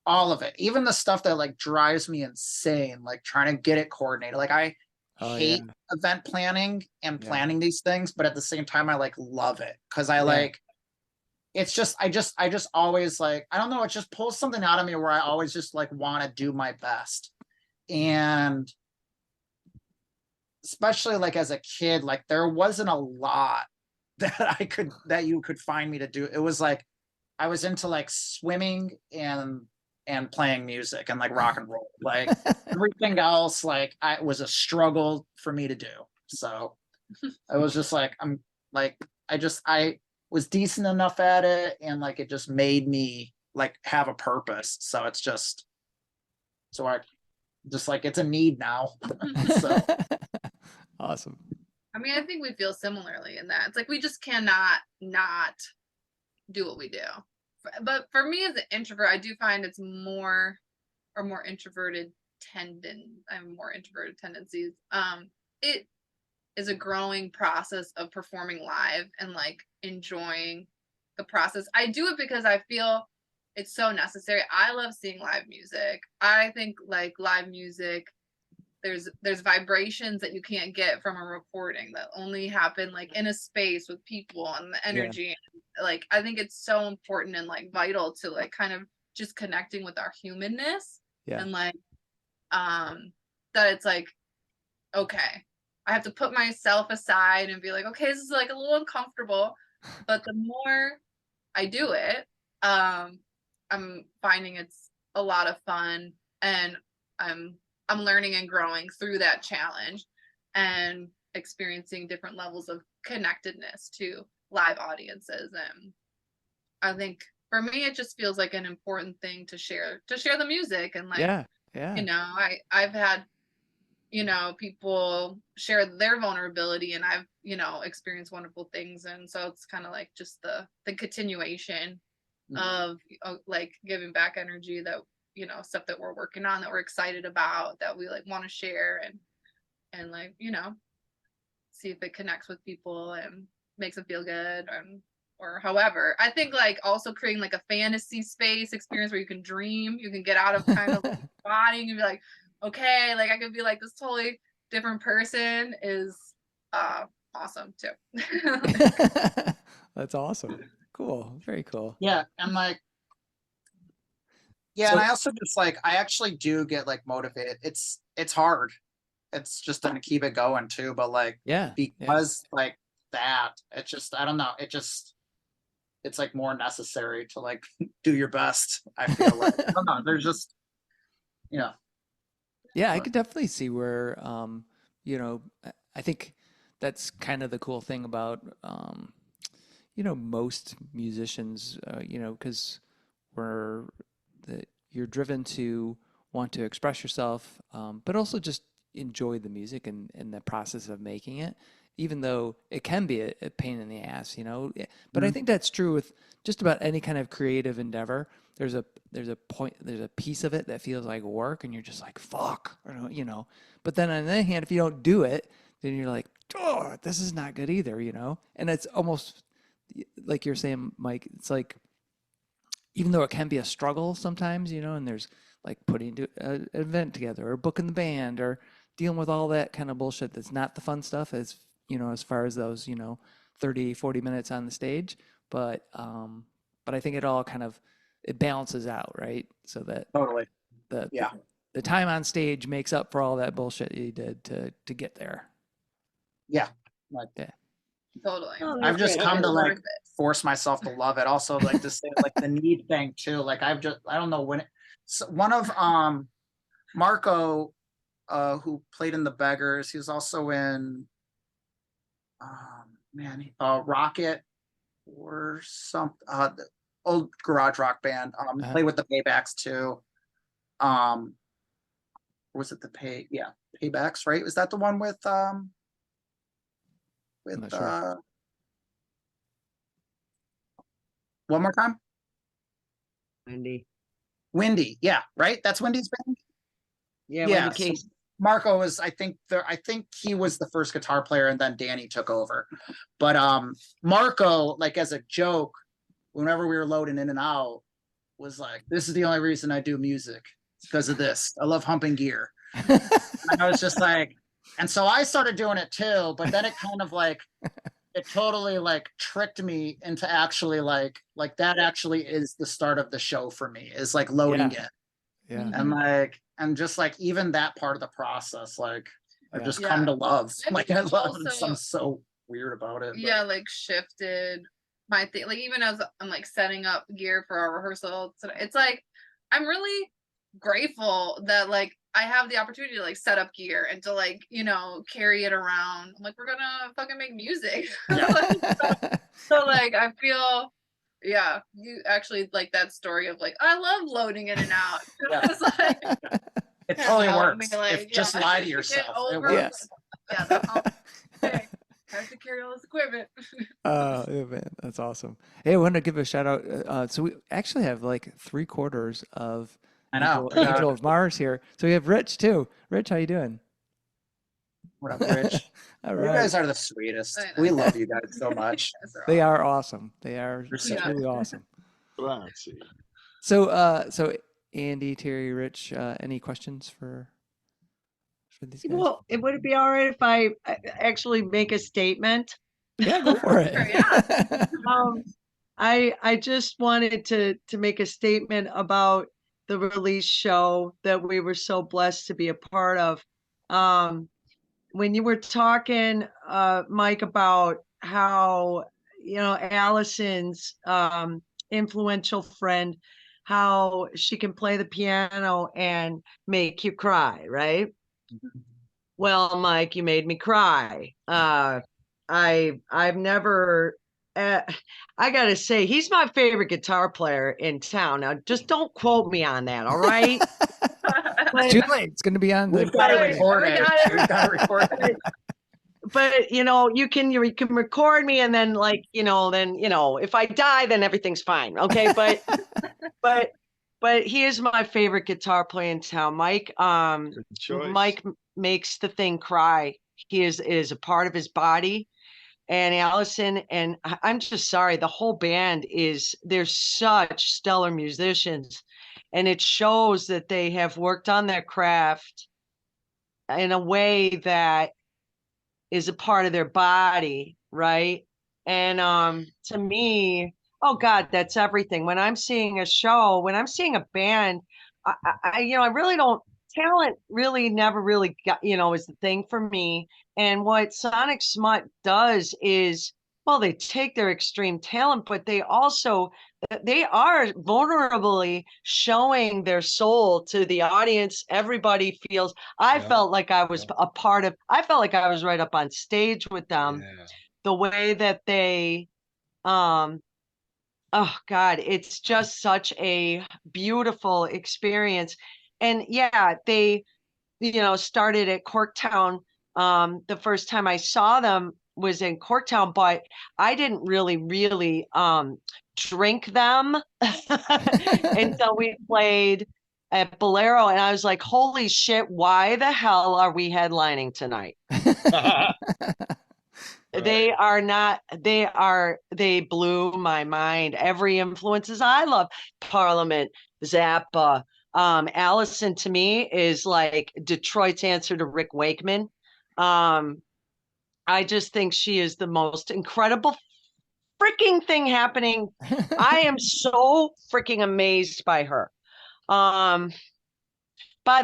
all of it, even the stuff that like drives me insane, like trying to get it coordinated. Like I hate event planning and planning these things, but at the same time I like love it because I like it's just I just always like, I don't know, it just pulls something out of me where I always just like want to do my best. And especially like as a kid, like there wasn't a lot that you could find me to do. It was like I was into like swimming and playing music and like rock and roll. Like everything else, like I was a struggle for me to do. So I was just like, I'm like, I was decent enough at it, and like it just made me like have a purpose. So it's just, so I just like, it's a need now. So Awesome. I mean, I think we feel similarly in that. It's like we just cannot not do what we do. But for me as an introvert, I do find it's more introverted I have more introverted tendencies. It is a growing process of performing live and like enjoying the process. I do it because I feel it's so necessary. I love seeing live music. I think like live music, there's vibrations that you can't get from a recording that only happen like in a space with people and the energy. Yeah. Like I think it's so important and like vital to like kind of just connecting with our humanness. Yeah. And like that it's like, okay, I have to put myself aside and be like, okay, this is like a little uncomfortable, but the more I do it, I'm finding it's a lot of fun, and I'm learning and growing through that challenge and experiencing different levels of connectedness to live audiences. And I think for me, it just feels like an important thing to share the music. And like, yeah. You know, I've had, you know, people share their vulnerability, and I've, you know, experienced wonderful things. And so it's kind of like just the continuation of like giving back energy that, you know, stuff that we're working on, that we're excited about, that we like want to share, and like, you know, see if it connects with people and makes them feel good, or however. I think like also creating like a fantasy space experience where you can dream, you can get out of kind of like body and be like, okay, like I could be like this totally different person is awesome too. That's awesome. Cool. Very cool. yeah, and like, yeah, and I also just like, I actually do get like motivated. It's hard. It's just gonna keep it going too, but like, because like that, it's just, I don't know, it's like more necessary to like do your best. I feel like, I don't know, there's just, you know. Yeah, I could definitely see where, you know, I think that's kind of the cool thing about, you know, most musicians, you know, because you're driven to want to express yourself, but also just enjoy the music and the process of making it, even though it can be a pain in the ass, you know. But I think that's true with just about any kind of creative endeavor. There's a piece of it that feels like work, and you're just like, fuck, you know. But then on the other hand, if you don't do it, then you're like, oh, this is not good either, you know. And it's almost like you're saying, Mike, it's like, even though it can be a struggle sometimes, you know, and there's like putting an event together or booking the band or dealing with all that kind of bullshit that's not the fun stuff, as, you know, as far as those, you know, 30, 40 minutes on the stage. But I think it all kind of, it balances out, right? So that totally the time on stage makes up for all that bullshit you did to get there. Yeah. Like, yeah. Totally. I've just come to like force myself to love it. Also, like to say like the need thing too. Like I don't know when one of Marco, who played in the Beggars, he was also in Rocket or some the old garage rock band. Played with the Paybacks too. Was it the Paybacks, right? Was that the one with sure. One more time? Windy, yeah, right? That's Windy's band? Yeah. So Marco was, I think he was the first guitar player, and then Danny took over. But Marco, like as a joke, whenever we were loading in and out, was like, this is the only reason I do music. It's because of this. I love humping gear. And I was just like, and so I started doing it too, but then it kind of like, it totally like tricked me into actually like that actually is the start of the show for me, is like loading it. Yeah. And like, and just like even that part of the process, like I've just come to love. Like I love it. I'm so weird about it. Yeah, like shifted my thing. Like even as I'm like setting up gear for our rehearsal, it's like I'm really grateful that like I have the opportunity to like set up gear and to like, you know, carry it around. I'm like, we're gonna fucking make music. So like I feel, yeah, you actually like that story of like I love loading in and out. Yeah. It's like It totally help works. me, like, If just lie to get yourself. It over, works. yeah, the hump. Okay, have to carry all this equipment. Oh, yeah, man, that's awesome. Hey, I wanted to give a shout out. So we actually have like 3/4 of I know. Angel of Mars here. So we have Rich too. Rich, how you doing? What up, Rich? All You right. guys are the sweetest. I know. We love you guys so much. They are awesome. They are You're so truly awesome. Let's see. So Andy, Terry, Rich, any questions for these guys? Well, would it be all right if I actually make a statement? Yeah, go for it. Yeah. I just wanted to make a statement about the release show that we were so blessed to be a part of. When you were talking, Mike, about how, you know, Allison's influential friend, how she can play the piano and make you cry, right? Well, Mike, you made me cry. I've never. I gotta say, he's my favorite guitar player in town. Now, just don't quote me on that, all right? It's too late. It's going to be on the. We've got to Right. record We it. got it. We've got to record it. But you know, you can record me, and then like then if I die, then everything's fine, okay? But he is my favorite guitar player in town, Mike. Good choice. Mike makes the thing cry. He is a part of his body. And Allison, and I'm just sorry, the whole band they're such stellar musicians, and it shows that they have worked on their craft in a way that is a part of their body, right? And to me, oh God, that's everything. When I'm seeing a show, when I'm seeing a band, I really don't. Talent really never really got, is the thing for me. And what Sonic Smut does is, well, they take their extreme talent, but they are vulnerably showing their soul to the audience. Everybody feels, I felt like I was a part of, I felt like I was right up on stage with them. Yeah. The way that they, oh God, it's just such a beautiful experience. And yeah, they, started at Corktown. The first time I saw them was in Corktown, but I didn't really drink them until we played at Bolero, and I was like, holy shit, why the hell are we headlining tonight? They are not, they blew my mind. Every influences I love, Parliament, Zappa. Alison to me is like Detroit's answer to Rick Wakeman. I just think she is the most incredible freaking thing happening. I am so freaking amazed by her. By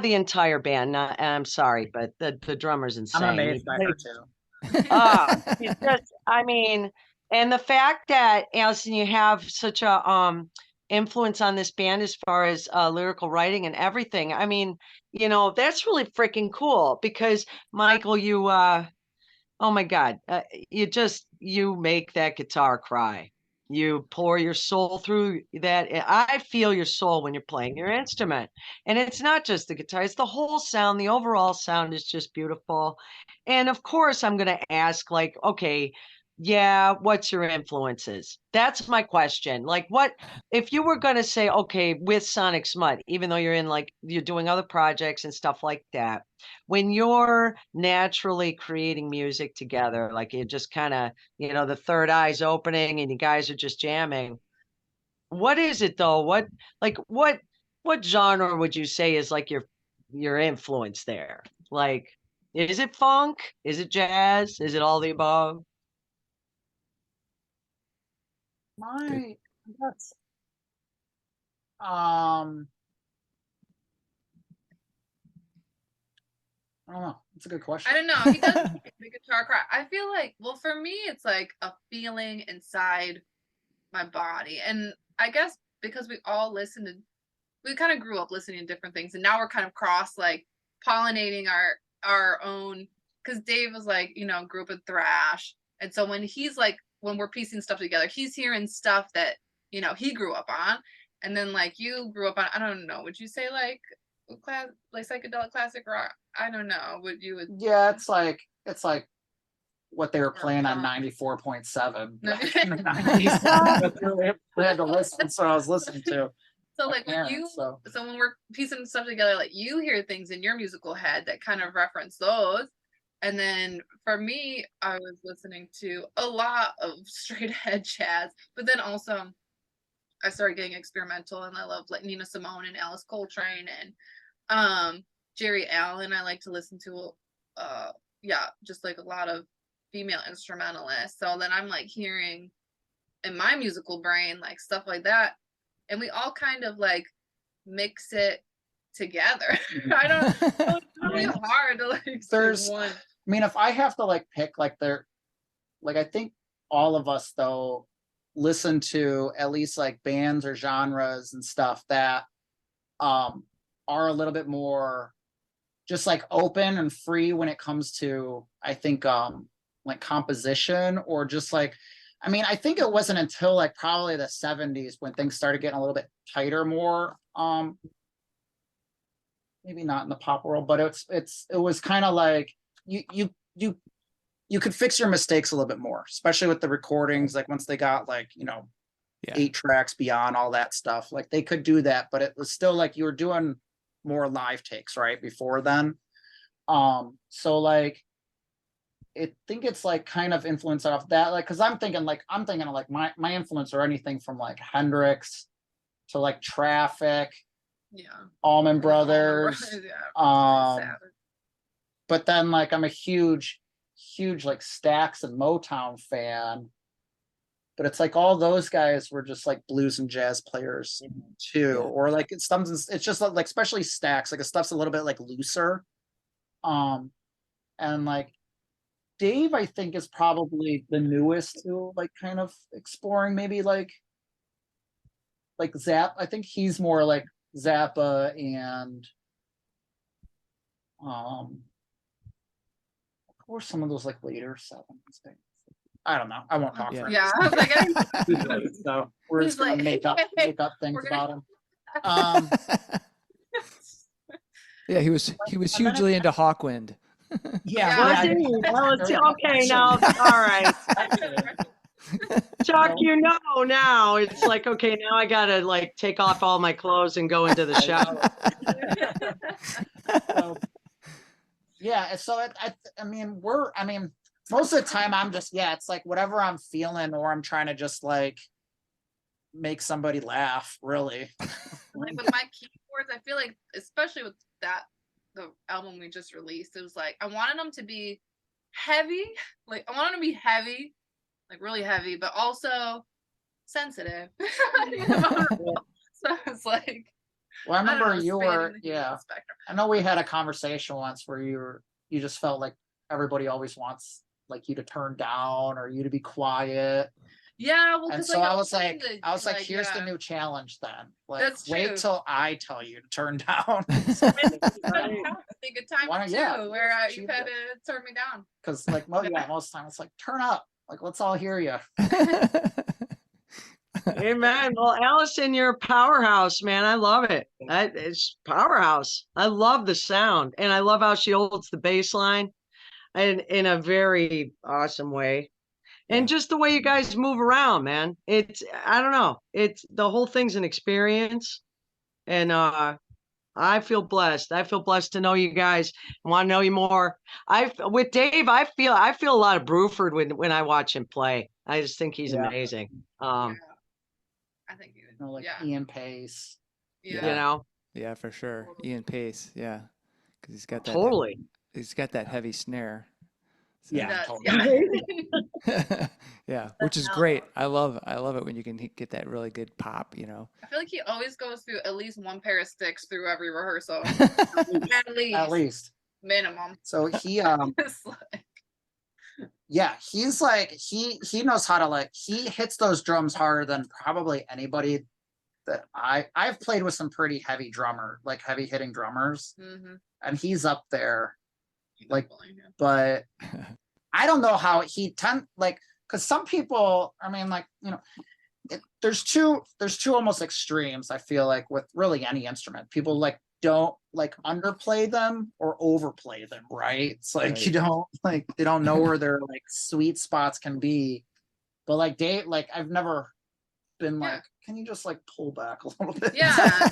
the entire band. I'm sorry, but the drummer's insane. I'm amazed by her too. It's just, I mean, and the fact that, Allison, you have such a influence on this band as far as lyrical writing and everything. I mean, that's really freaking cool because Michael, you oh my God, you make that guitar cry. You pour your soul through that. I feel your soul when you're playing your instrument. And it's not just the guitar, it's the whole sound. The overall sound is just beautiful. And of course, I'm going to ask, like, okay, yeah, what's your influences? That's my question. Like, what if you were going to say, okay, with Sonic Smut, even though you're doing other projects and stuff like that, when you're naturally creating music together, like you just kind of, the third eye's opening and you guys are just jamming. What is it though? What genre would you say is like your influence there? Like, is it funk? Is it jazz? Is it all the above? That's I don't know. It's a good question. I don't know. He does the guitar cry. I feel like, well, for me, it's like a feeling inside my body. And I guess because we all we kind of grew up listening to different things, and now we're kind of like pollinating our own, because Dave was like, grew up in thrash. And so when we're piecing stuff together, he's hearing stuff that, he grew up on. And then like you grew up on, I don't know, would you say like psychedelic classic rock? I don't know. Yeah, it's like what they were playing on 94.7 back in the 90s. They had to listen, so I was listening to. So like so when we're piecing stuff together, like you hear things in your musical head that kind of reference those. And then for me, I was listening to a lot of straight ahead jazz, but then also I started getting experimental, and I love like Nina Simone and Alice Coltrane and Jerry Allen. I like to listen to just like a lot of female instrumentalists. So then I'm like hearing in my musical brain like stuff like that, and we all kind of like mix it together. I don't it's really hard to like there's one. I mean, if I have to like pick, like I think all of us though listen to at least like bands or genres and stuff that are a little bit more just like open and free when it comes to, I think, like composition, or just like, I mean, I think it wasn't until like probably the 70s when things started getting a little bit tighter, more maybe not in the pop world, but it was kind of like you could fix your mistakes a little bit more, especially with the recordings. Like once they got like, 8 tracks beyond all that stuff, like they could do that, but it was still like you were doing more live takes right before then. So like, I think it's like kind of influenced off that, like, because I'm thinking of like my influence or anything from like Hendrix to like Traffic, Allman Brothers, but then like I'm a huge like Stax and Motown fan, but it's like all those guys were just like blues and jazz players too, or like it's just like especially Stax, like the stuff's a little bit like looser, and like Dave I think is probably the newest to like kind of exploring maybe like Zappa. I think he's more like Zappa and or some of those like later 70s things. I don't know. I won't talk for him. Yeah, I was like, so we're just gonna make up things about him. Yeah, he was hugely into Hawkwind. Was he? Well, it's okay now. All right. Chuck, now it's like, okay, now I gotta like take off all my clothes and go into the shower. So I mean most of the time I'm just it's like whatever I'm feeling, or I'm trying to just like make somebody laugh, really. Like with my keyboards, I feel like, especially with the album we just released, it was like I wanted them to be heavy, like I wanted them to be heavy, like really heavy, but also sensitive. So it's like, well, I remember you were I know we had a conversation once where you just felt like everybody always wants like you to turn down or you to be quiet. Yeah, well, and so I was like, here's the new challenge then. Like, wait till I tell you to turn down. It's a good time too, where you've had to turn me down. Because like most of the time it's like, turn up, like let's all hear you. Amen. Well, Alison, you're a powerhouse, man. I love it. It's powerhouse. I love the sound, and I love how she holds the bass line in a very awesome way. And just the way you guys move around, man. I don't know. The whole thing's an experience. And I feel blessed. I feel blessed to know you guys and want to know you more. With Dave, I feel a lot of Bruford when I watch him play. I just think he's amazing. I think like Ian Pace. Yeah, for sure. Ian Pace, because he's got that he's got that heavy snare. So. Yeah, which is great. I love it when you can get that really good pop, I feel like he always goes through at least one pair of sticks through every rehearsal. At least. minimum. So he It's like, yeah, he's like he knows how to like he hits those drums harder than probably anybody that I've played with some pretty heavy hitting drummers, and he's up there. Like, but I don't know how because some people, I mean, like, you know, there's two almost extremes. I feel like with really any instrument, people like don't like underplay them or overplay them, right? It's like Right. you don't like they don't know where their like sweet spots can be. But like Dave, like I've never been like, can you just like pull back a little bit? Yeah.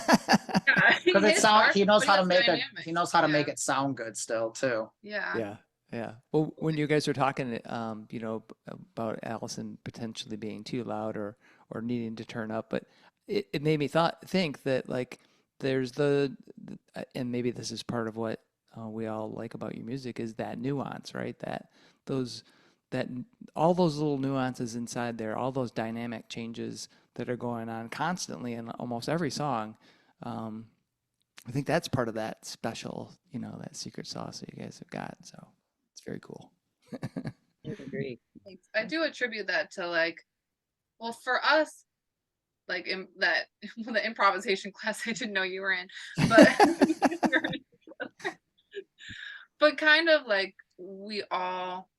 Because he knows how to make dynamics. he knows how to make it sound good still too. Yeah. Yeah. Well, when you guys were talking, you know, about Allison potentially being too loud or needing to turn up, but it made me think that like there's and maybe this is part of what we all like about your music is that nuance, right? That all those little nuances inside there, all those dynamic changes that are going on constantly in almost every song. I think that's part of that special, you know, that secret sauce that you guys have got. So it's very cool. I agree. Thanks. I do attribute that to like, well, for us, like in that the improvisation class I didn't know you were in, but but kind of like we all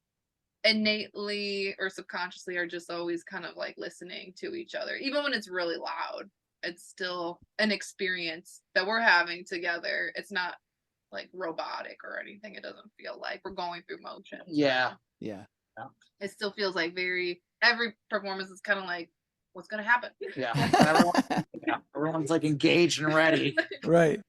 innately or subconsciously are just always kind of like listening to each other, even when it's really loud. It's still an experience that we're having together. It's not like robotic or anything. It doesn't feel like we're going through motion. Yeah. It still feels like every performance is kind of like, what's gonna happen? Yeah. Everyone's like engaged and ready. Right.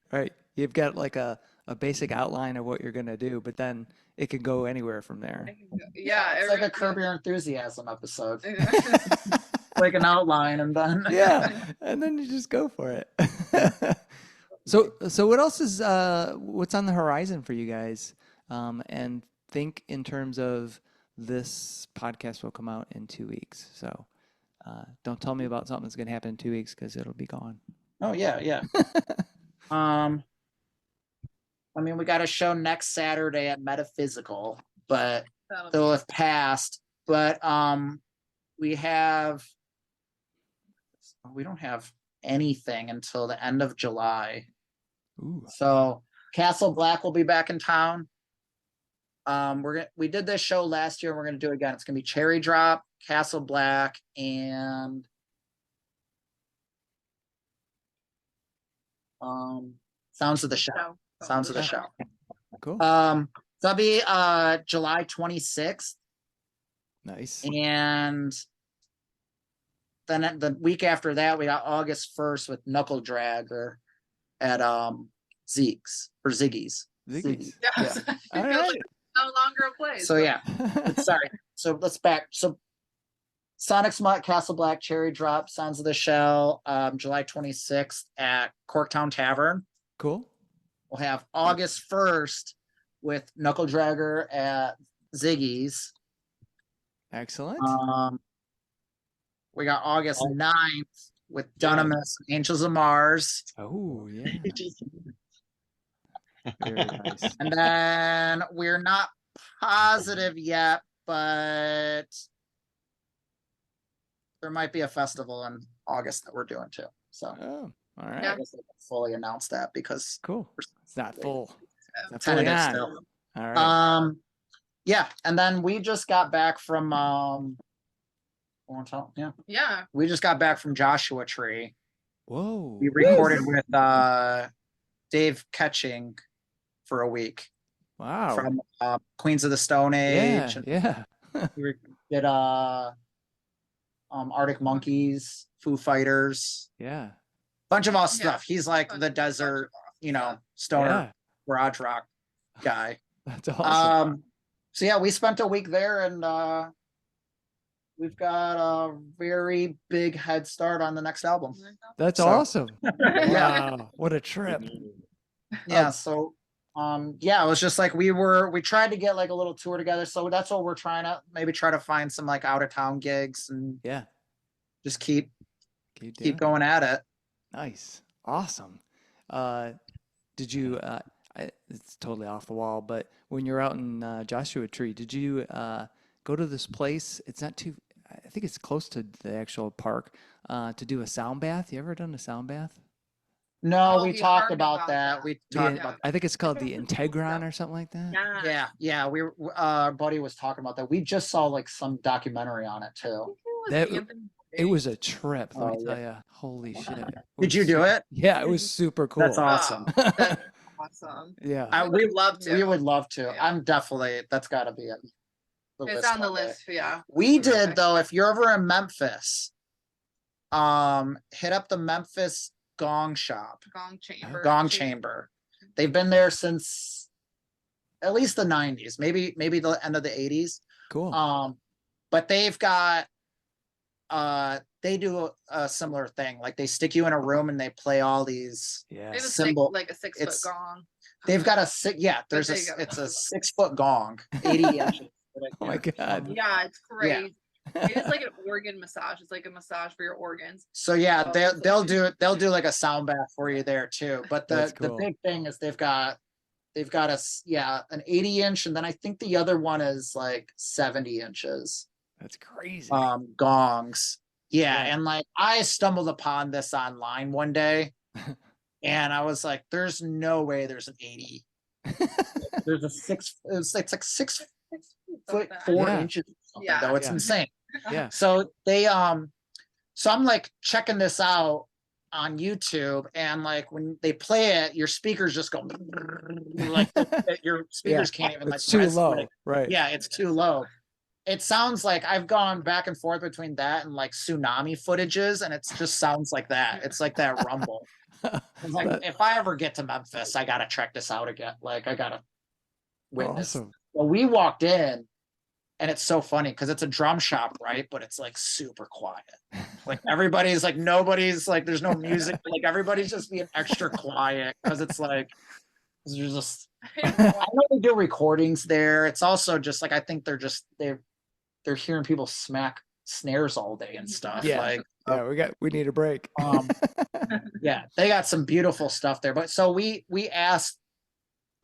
You've got like a basic outline of what you're gonna do, but then it can go anywhere from there. Yeah, it's like a Curb Your Enthusiasm episode. Yeah. Like an outline and then and then you just go for it. So what else is what's on the horizon for you guys? And think in terms of this podcast will come out in 2 weeks. So don't tell me about something that's going to happen in 2 weeks because it'll be gone. Oh yeah. I mean, we got a show next Saturday at Metaphysical, but they'll have passed. But we don't have anything until the end of July. Ooh. So Castle Black will be back in town. We did this show last year. We're gonna do it again. It's gonna be Cherry Drop, Castle Black, and Sounds of the Show. Sounds of the Show. Cool. That'll be July 26th. Nice. And then the week after that, we got August 1st with Knuckle Dragger at Ziggy's. Ziggy's. Yeah. All right. No longer a place. So yeah. Sorry. So let's back. So Sonic Smut, Castle Black, Cherry Drop, Sounds of the Shell, July 26th at Corktown Tavern. Cool. We'll have August 1st with Knuckle Dragger at Ziggy's. Excellent. We got August 9th with Dunamis, Angels of Mars. Oh, yeah. Very nice. And then we're not positive yet, but there might be a festival in August that we're doing too. So Oh, all right. I guess they can fully announce that because Cool. It's not full. It's not tentative fully on. still. All right. Yeah, and then we just got back from Yeah. we just got back from Joshua Tree. Whoa. We recorded with Dave Ketching for a week Wow. from Queens of the Stone Age. Yeah. We did Arctic Monkeys, Foo Fighters, Yeah. bunch of all Yeah. stuff. He's like the desert, stoner Yeah. garage rock guy. That's awesome. So yeah, we spent a week there, and we've got a very big head start on the next album. That's so- awesome. Yeah. Wow. What a trip. Yeah, so it was just like we tried to get like a little tour together, so that's what we're trying to maybe try to find some like out of town gigs and Yeah. just keep doing going at it. Nice. Awesome. Did you it's totally off the wall, but when you're out in Joshua Tree, did you go to this place? It's not too, I think it's close to the actual park, to do a sound bath. You ever done a sound bath? No, Oh, we we talked heard about about that. that. We The, talked about I think it's called the Integron or something like that. Yeah. yeah. We were, our buddy was talking about that. We just saw like some documentary on it I too. think it was That- Anthony It was Bourdain. a trip, let me Oh, tell you. Holy shit. It Did was you do it? Yeah, it was super cool. That's awesome. That's awesome. Yeah. We would love to. We would love to. Yeah. I'm definitely, that's got to be it. It's on the list. Yeah. We Okay. did though. If you're ever in Memphis, hit up the Memphis Gong Shop, Gong Chamber. Gong Chamber. They've been there since at least the 90s, maybe the end of the 80s. Cool. But they've got they do a similar thing. Like they stick you in a room and they play all these. Yeah. They have a symbol- like a 6 foot it's- gong. They've got a six. Yeah, there's there you go. it's a 6-foot gong, 80 inches. Oh my God. Yeah, it's crazy. It is like an organ massage. It's like a massage for your organs. So yeah, Oh, they'll that's do like a sound bath for you there too. But That's the cool. big thing is they've got an 80 inch, and then I think the other one is like 70 inches That's crazy. gongs. Yeah, Yeah. and like I stumbled upon this online one day, and I was like, "There's no way there's an 80." There's a it's like 6 foot Something. 4 Yeah. inches. Or something, Yeah. though it's Yeah. insane. Yeah. So they so I'm like checking this out on YouTube, and like when they play it, your speakers just go like your speakers can't even like It's too press, low. like- Right. yeah, it's too low. It sounds like I've gone back and forth between that and like tsunami footages, and it just sounds like that. It's like that rumble. It's like That- if I ever get to Memphis, I gotta check this out again. Like I gotta witness. Awesome. Well, we walked in, and it's so funny because it's a drum shop, right? But it's like super quiet. Like everybody's like, nobody's like, there's no music. Like everybody's just being extra quiet because it's like, there's just. I know they do recordings there. It's also just like I think they're hearing people smack snares all day and stuff. Yeah. Like Yeah, we need a break. yeah, they got some beautiful stuff there. But so we asked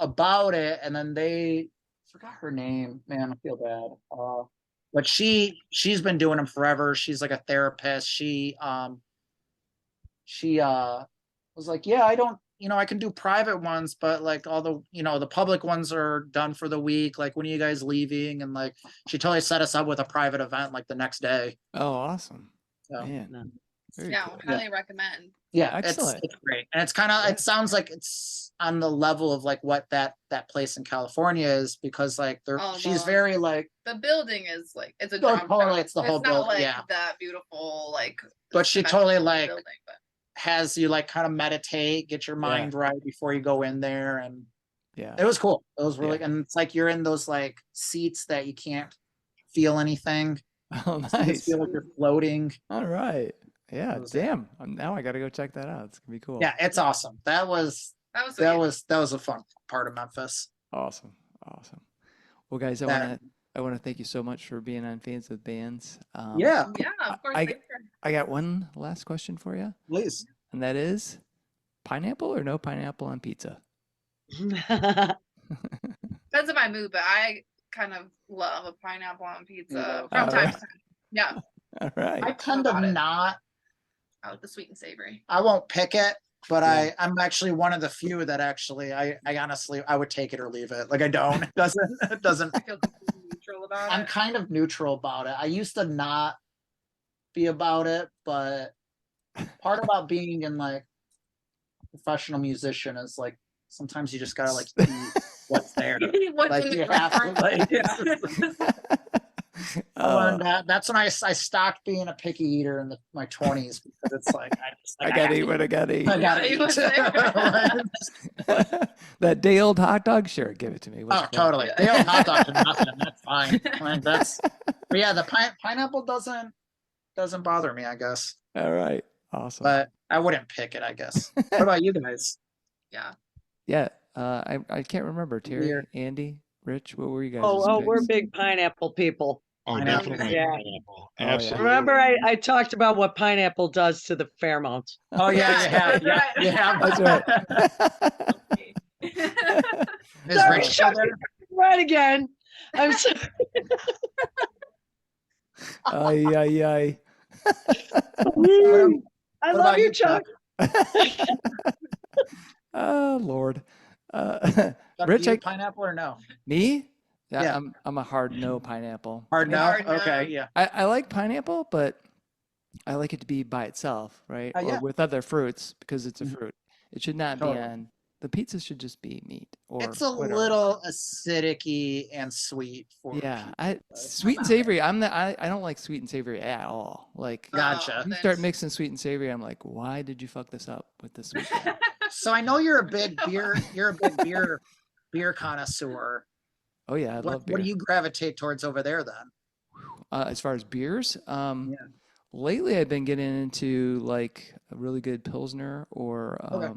about it, and then they forgot her name. Man, I feel bad. But she's been doing them forever. She's like a therapist. She was like, yeah, I don't, I can do private ones, but like all the, the public ones are done for the week. Like, when are you guys leaving? And like, she totally set us up with a private event like the next day. Oh, awesome. So, Man. Very Yeah, cool. highly recommend. yeah, Excellent. it's great. And it's kind of, it sounds like it's on the level of like what that place in California is, because like Oh, she's no. very like, The building is like it's a Oh, drum totally, shop. it's the whole not building, like yeah. that beautiful like. but she symmetrical totally like building, but has you like kind of meditate, get your mind right before you go in there. And Yeah. it was cool. It was really, and it's like you're in those like seats that you can't feel anything. Oh, You just nice. feel like you're floating. All right. Yeah. It was- Damn. Now I got to go check that out. It's gonna be cool. Yeah, it's awesome. That was that was a fun part of Memphis. Awesome. Awesome. Well, guys, That- I want to thank you so much for being on Fans with Bands. Yeah, yeah, of course. I- thanks for- I got one last question for you, please. and that is pineapple or no pineapple on pizza? Depends on my mood, but I kind of love a pineapple on pizza from time to time. Yeah, All right. I tend about to it. not. I like the sweet and savory. I won't pick it, but Yeah. I'm actually one of the few that actually I honestly I would take it or leave it. Like I don't. It doesn't. I feel completely neutral about I'm it. kind of neutral about it. I used to not be about it, but part about being in like a professional musician is like sometimes you just gotta like eat what's there. What's Like in you the have to, like, Oh, that's when I stopped being a picky eater in my 20s, because it's like I gotta eat what I gotta eat. I gotta Yeah, what's there. eat. That day old hot dog, sure, give it to me. What Oh, you got? totally. They don't hot dogs or nothing. That's fine. Like, but yeah, the pineapple doesn't bother me, I guess. All right, awesome. But I wouldn't pick it, I guess. What about you guys? Yeah. Yeah, I can't remember. Terry, Weird. Andy, Rich, what were you guys? Oh, we're big pineapple people. Oh, Pineapple. definitely Yeah. pineapple. yeah. Absolutely. Remember, I talked about what pineapple does to the Fairmount. Oh yeah, That's yeah. That's right. Is Sorry, Rich still Chuck, there? right again. I'm so Ay, ay, ay. Woo. I what love about you, you, Chuck. Oh, Lord. Chuck, Rich, do you eat pineapple or no? me? Yeah. I'm a hard no pineapple. Hard no? Hard no. Okay, yeah. I like pineapple, but I like it to be by itself, right? Or Yeah. with other fruits because it's a Mhm. fruit. It should not Totally. be on the pizza. Should just be meat or It's a whatever. little acidic-y and sweet for Yeah, people, I but- sweet and savory. I don't like sweet and savory at all. Like Gotcha. if you start mixing sweet and savory, I'm like, why did you fuck this up with the sweet? thing? So I know you're a big beer connoisseur. Oh yeah, I love beer. What do you gravitate towards over there then? As far as beers, Yeah. lately I've been getting into like a really good pilsner or Okay.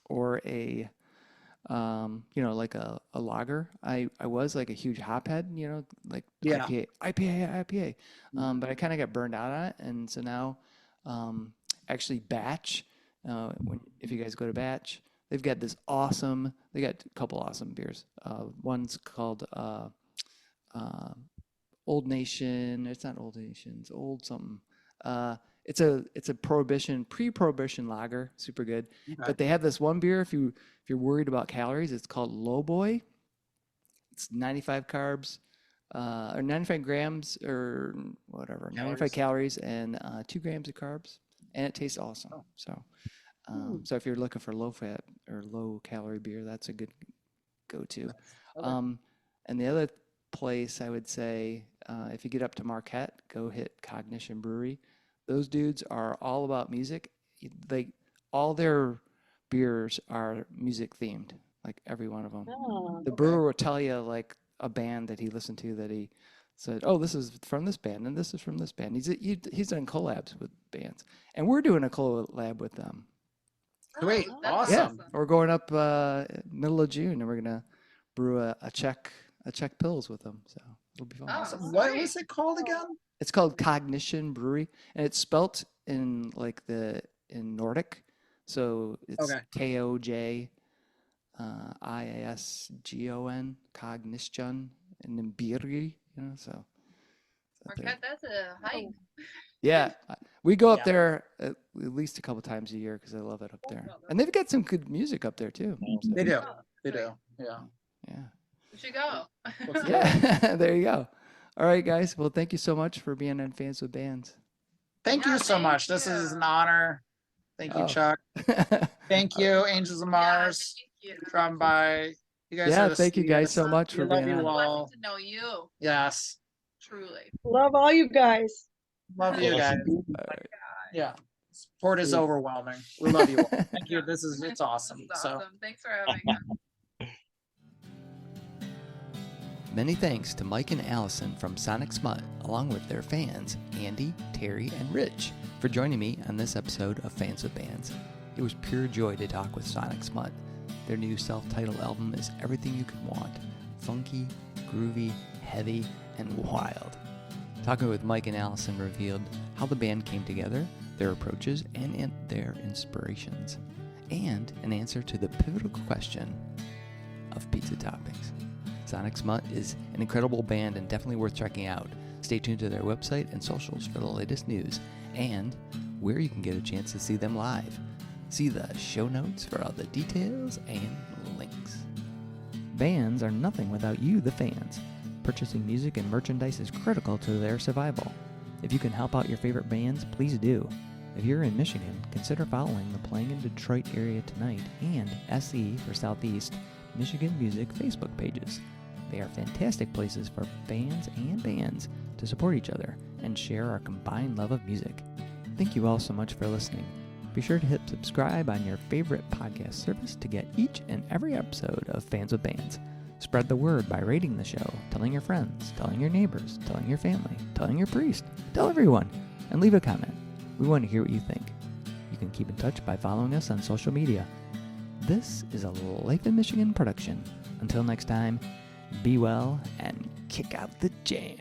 or a like a lager. I was like a huge hophead, like Yeah. IPA. But I kind of got burned out on it, and so now, actually Batch. If you guys go to Batch, they got a couple awesome beers. One's called Old Nation. It's not Old Nation. It's Old something. It's a pre-prohibition lager, super good. Okay. But they have this one beer. If you're worried about calories, it's called Low Boy. It's 95 carbs, or 95 grams, or whatever, 95 calories and 2 grams of carbs, and it tastes awesome. Oh. So, so if you're looking for low fat or low calorie beer, that's a good go-to. Okay. And the other place I would say, if you get up to Marquette, go hit Cognition Brewery. Those dudes are all about music. All their beers are music themed, like every one of them. Oh, The brewer will tell you like a band that he listened to that he said, "Oh, this is from this band, and this is from this band." He's done collabs with bands, and we're doing a collab with them. Great. Oh, that's Awesome. Yeah, we're going up middle of June, and we're gonna brew a Czech pills with them. So it'll be fun. Oh, Awesome. What sweet. was it called again? It's called Cognition Brewery, and it's spelt in in Nordic, so it's Okay. KOJ IASGON Cognition, and then Birgi, so. Marquette, that's a hike. Yeah, we go up Yeah. there at least a couple times a year because I love it up there, and they've got some good music up there too. So, They do. Oh, They sweet. do. Yeah. yeah. We should go. Yeah, there you go. All right, guys. Well, thank you so much for being on Fans with Bands. Thank Yeah, you so thank much. This is you. an honor. Thank you, Oh. Chuck. Thank you, Angels of Mars, Yeah, for dropping by. You guys Yeah, are the thank you guys sweetest. so much for We love being you on. all. Blessing to know you, Yes. truly. love all you guys. Love you guys. All right. Yeah. Support is overwhelming. We love you all. Thank you. It's awesome. This is So awesome. Thanks for having us. Many thanks to Mike and Alison from Sonic Smut, along with their fans, Andy, Terry, and Rich, for joining me on this episode of Fans with Bands. It was pure joy to talk with Sonic Smut. Their new self-titled album is everything you could want. Funky, groovy, heavy, and wild. Talking with Mike and Alison revealed how the band came together, their approaches, and their inspirations. And an answer to the pivotal question of pizza toppings. Sonic Smut is an incredible band and definitely worth checking out. Stay tuned to their website and socials for the latest news and where you can get a chance to see them live. See the show notes for all the details and links. Bands are nothing without you, the fans. Purchasing music and merchandise is critical to their survival. If you can help out your favorite bands, please do. If you're in Michigan, consider following the Playing in Detroit area tonight and SE for Southeast Michigan Music Facebook pages. They are fantastic places for fans and bands to support each other and share our combined love of music. Thank you all so much for listening. Be sure to hit subscribe on your favorite podcast service to get each and every episode of Fans with Bands. Spread the word by rating the show, telling your friends, telling your neighbors, telling your family, telling your priest, tell everyone, and leave a comment. We want to hear what you think. You can keep in touch by following us on social media. This is a Life in Michigan production. Until next time, be well and kick out the jam.